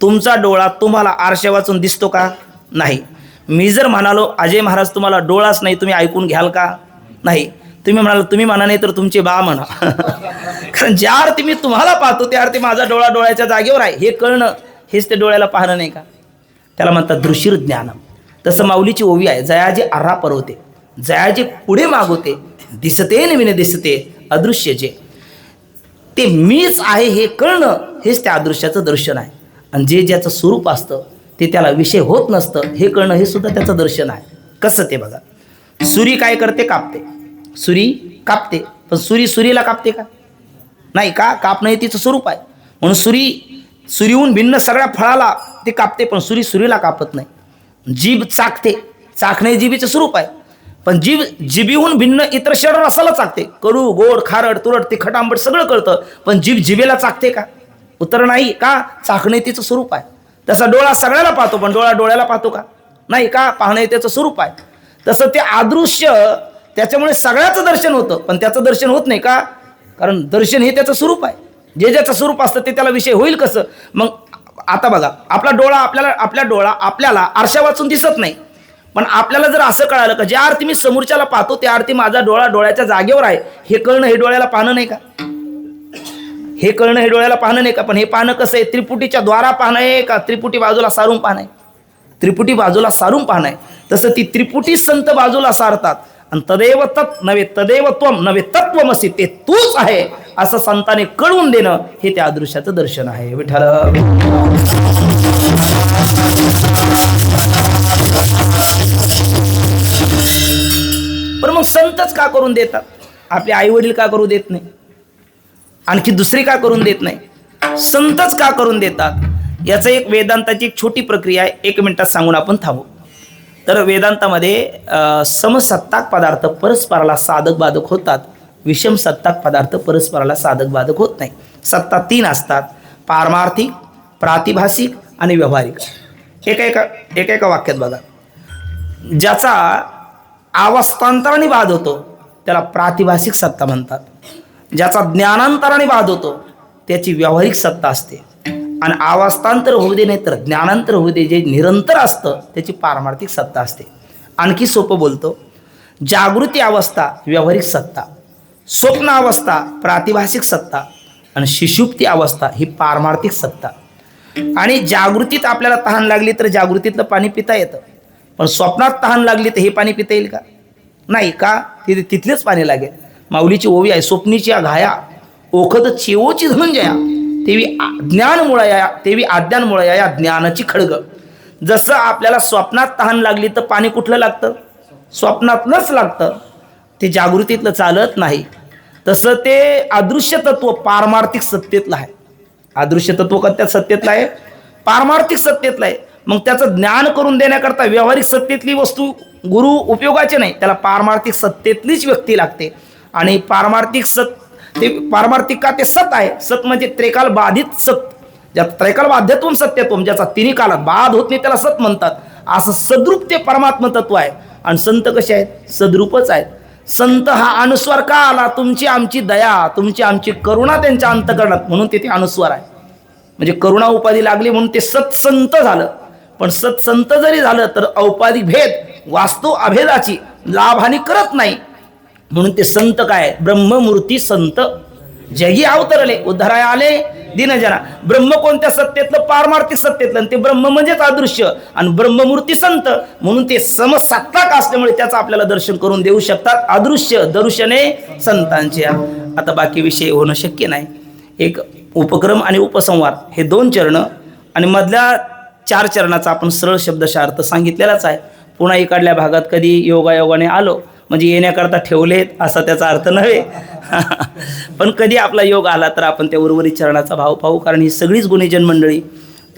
तुमचा डोळा तुम्हाला आरशा वाचून दिसतो का? नाही. मी जर म्हणालो अजय महाराज तुम्हाला डोळाच नाही, तुम्ही ऐकून घ्याल का? नाही. तुम्ही म्हणाल, तुम्ही म्हणा नाही तर तुमचे बा म्हणा. कारण ज्या अर्थी मी तुम्हाला पाहतो त्या अर्थी माझा डोळा डोळ्याच्या जागेवर आहे, हे कळणं हेच ते डोळ्याला पाहणं नाही का? त्याला म्हणतात दृश्य ज्ञान. तसं माऊलीची ओवी आहे, जयाजे अर्रा परवते, जयाजे पुढे मागवते, दिसते नवीन दिसते अदृश्य जे, ते मीच आहे हे कळणं हेच त्या अदृश्याचं दर्शन आहे. आणि जे ज्याचं स्वरूप असतं ते त्याला विषय होत नसतं हे कळणं हे सुद्धा त्याचं दर्शन आहे. कसं ते बघा, सुरी काय करते? कापते. सुरी कापते, पण सुरीला कापते का? नाही का? कापणं हे तिचं स्वरूप आहे. म्हणून सुरीहून भिन्न सगळ्या फळाला ते कापते, पण सुरीला कापत नाही. जीभ चाकते, चाकणे जीभीचं स्वरूप आहे, पण जिभीहून भिन्न इतर षड रसाला चाकते. कडू, गोड, खारट, तुरट, तिखट, आंबट सगळं कळतं, पण जीभ जिभेला चाकते का? उत्तर नाही. का? चाकणे तिचं स्वरूप आहे. तसा डोळा सगळ्याला पाहतो, पण डोळा डोळ्याला पाहतो का? नाही. का? पाहणे त्याचं स्वरूप आहे. तसं ते अदृश्य, त्याच्यामुळे सगळ्याचं दर्शन होतं, पण त्याचं दर्शन होत नाही का? कारण दर्शन हे त्याचं स्वरूप आहे. जे ज्याचं स्वरूप असतं ते त्याला विषय होईल कसं? मग आता बघा, आपला डोळा आपल्याला आरशा वाचून दिसत नाही, पण आपल्याला जर असं कळालं का ज्या अर्थी मी समोरच्याला पाहतो त्या अर्थी माझा डोळा डोळ्याच्या जागेवर आहे, हे कळणं हे डोळ्याला पाहणं नाही का? हे कळणं हे डोळ्याला पाहणं नाही का? पण हे पाहणं कसं आहे? त्रिपुटीच्या द्वारा पाहणं आहे का त्रिपुटी बाजूला सारून पाहणं आहे? त्रिपुटी बाजूला सारून पाहणं आहे. तसं ती त्रिपुटी संत बाजूला सारतात, आणि तदेव तत् नव्हे तदेव त्वम नव्हे तत्वमसी, ते तूच आहे असं संतांनी कळवून देणं हे त्या अदृश्याचं दर्शन आहे. विठ्ठल. पण मग संतच का करून देतात? आपले आई वडील का करू देत नाही? आणखी दुसरी का करून देत नाही? संतच का करून देतात? याचं एक वेदांताची एक छोटी प्रक्रिया आहे, 1 मिनिटात सांगून आपण थांबू. तर वेदांतामध्ये समसत्ताक पदार्थ परस्पराला साधक बाधक होतात, विषम सत्ताक पदार्थ परस्पराला साधक बाधक होत नाही. सत्ता 3 असतात, पारमार्थिक, प्रातिभासिक आणि व्यावहारिक. एका वाक्यात बघा, ज्याचा अवस्थांतराने बाध होतो त्याला प्रातिभासिक सत्ता म्हणतात, ज्याचा ज्ञानांतराने बाध होतो त्याची व्यावहारिक सत्ता असते, आणि अवस्थांतर होऊ दे नाही तर ज्ञानांतर होऊ दे जे निरंतर असतं त्याची पारमार्थिक सत्ता असते. आणखी सोपं बोलतो, जागृती अवस्था व्यावहारिक सत्ता, स्वप्न अवस्था प्रातिभासिक सत्ता, आणि शिशुप्ती अवस्था ही पारमार्थिक सत्ता. आणि जागृतीत आपल्याला तहान लागली तर जागृतीतलं पाणी पिता येतं, पण स्वप्नात तहान लागली तर हे पाणी पिता येईल का? नाही. का? तिथलेच पाणी लागेल. माऊलीची ओवी आहे, स्वप्नीची घाया ओखद चेवोची धनंजया, तेवी ज्ञानमुळया तेवी आज्ञानमुळया या ज्ञानाची खळग. जसं आपल्याला स्वप्नात तहान लागली तर पाणी कुठलं लागतं? स्वप्नातलंच लागतं, ते जागृतीतलं चालत नाही. तसं ते अदृश्य तत्व पारमार्थिक सत्तेतलं आहे. अदृश्य तत्व कत्यात सत्तेतलं आहे, पारमार्थिक सत्तेतलं आहे. मग त्याचं ज्ञान करून देण्याकरता व्यावहारिक सत्तेतली वस्तू गुरु उपयोगाचे नाही, त्याला पारमार्थिक सत्तेतलीच व्यक्ती लागते. आणि पारमार्थिक ते पारमार्थिक का ते सत आहे. सत म्हणजे त्रिकाल बाधित सत, ज्या त्रिकाल बाध्यत्वम सत्यत्वम, ज्याचा तिन्ही कालात बाध होत नाही त्याला सत म्हणतात. असं सद्रूप ते परमात्म तत्व आहे. आणि संत कसे आहेत? सद्रूपच आहेत. संत हा अनुस्वार का आला? तुमची आमची दया, तुमची आमची करुणा त्यांच्या अंतकरणात, म्हणून ते अनुस्वार आहे. म्हणजे करुणा उपाधी लागली म्हणून ते सत्संत झालं. पण सत्संत जरी झालं तर औपाधिक भेद वास्तव अभेदाची लाभहानी करत नाही, म्हणून ते संत काय? ब्रह्ममूर्ती संत जगी अवतरले, उद्धाराय आले दिनजना. ब्रह्म कोणत्या सत्तेतलं? पारमार्थिक सत्तेतलं. आणि ते ब्रह्म म्हणजेच अदृश्य आणि ब्रह्ममूर्ती संत, म्हणून ते समसत्ताक असल्यामुळे त्याचं आपल्याला दर्शन करून देऊ शकतात. अदृश्य दर्शने संतांचे. आता बाकी विषय होणं शक्य नाही. एक उपक्रम आणि उपसंवार हे 2 चरण आणि मधल्या 4 चरणाचा आपण सरळ शब्दशः अर्थ सांगितलेलाच आहे. पुन्हा इकडल्या भागात कधी योगायोगाने आलो म्हणजे येण्याकरता ठेवलेत असा त्याचा अर्थ नव्हे. पण कधी आपला योग आला तर आपण त्या उर्वरित चरणाचा भाव पाहू. कारण ही सगळीच गुणीजन मंडळी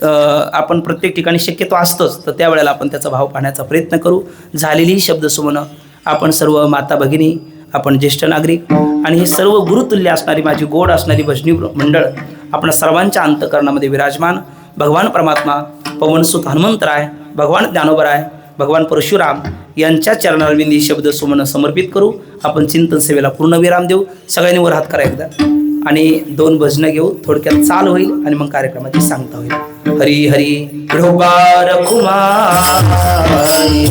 आपण प्रत्येक ठिकाणी शक्यतो असतोच, तर त्यावेळेला आपण त्याचा भाव पाहण्याचा प्रयत्न करू. झालेली शब्दसुमनं आपण सर्व माता भगिनी, आपण ज्येष्ठ नागरिक आणि हे सर्व गुरुतुल्य असणारी माझी गोड असणारी भजनी मंडळ आपल्या सर्वांच्या अंतकरणामध्ये विराजमान भगवान परमात्मा, पवनसुत हनुमंतराय, भगवान ज्ञानोबराय, भगवान परशुराम यांच्या चरणारविंदी शब्द सुमन समर्पित करू. आपण चिंतन सेवेला पूर्ण विराम देऊ. सगळ्यांनी वर हात करा एकदा आणि 2 भजनं घेऊ. थोडक्यात चाल होईल आणि मग कार्यक्रमाची सांगता होईल. हरी हरी कृपार कुमारी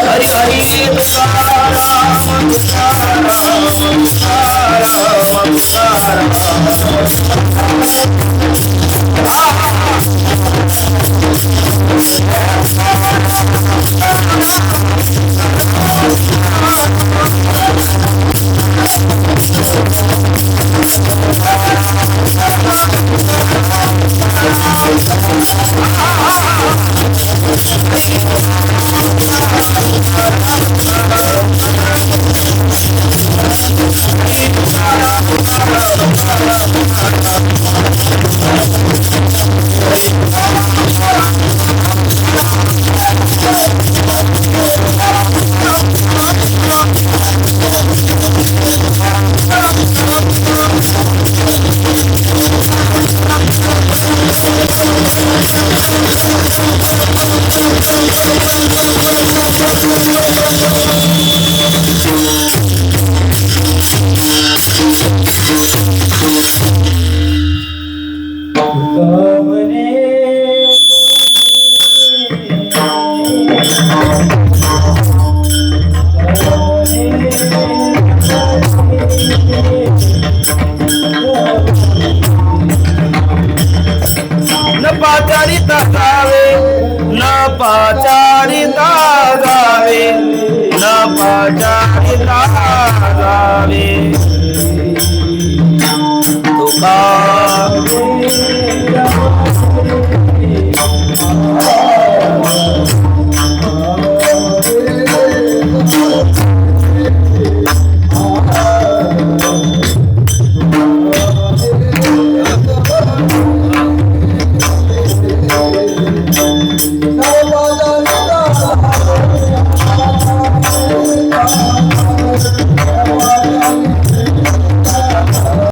हरी हरी तुकाराम लाजावे तुका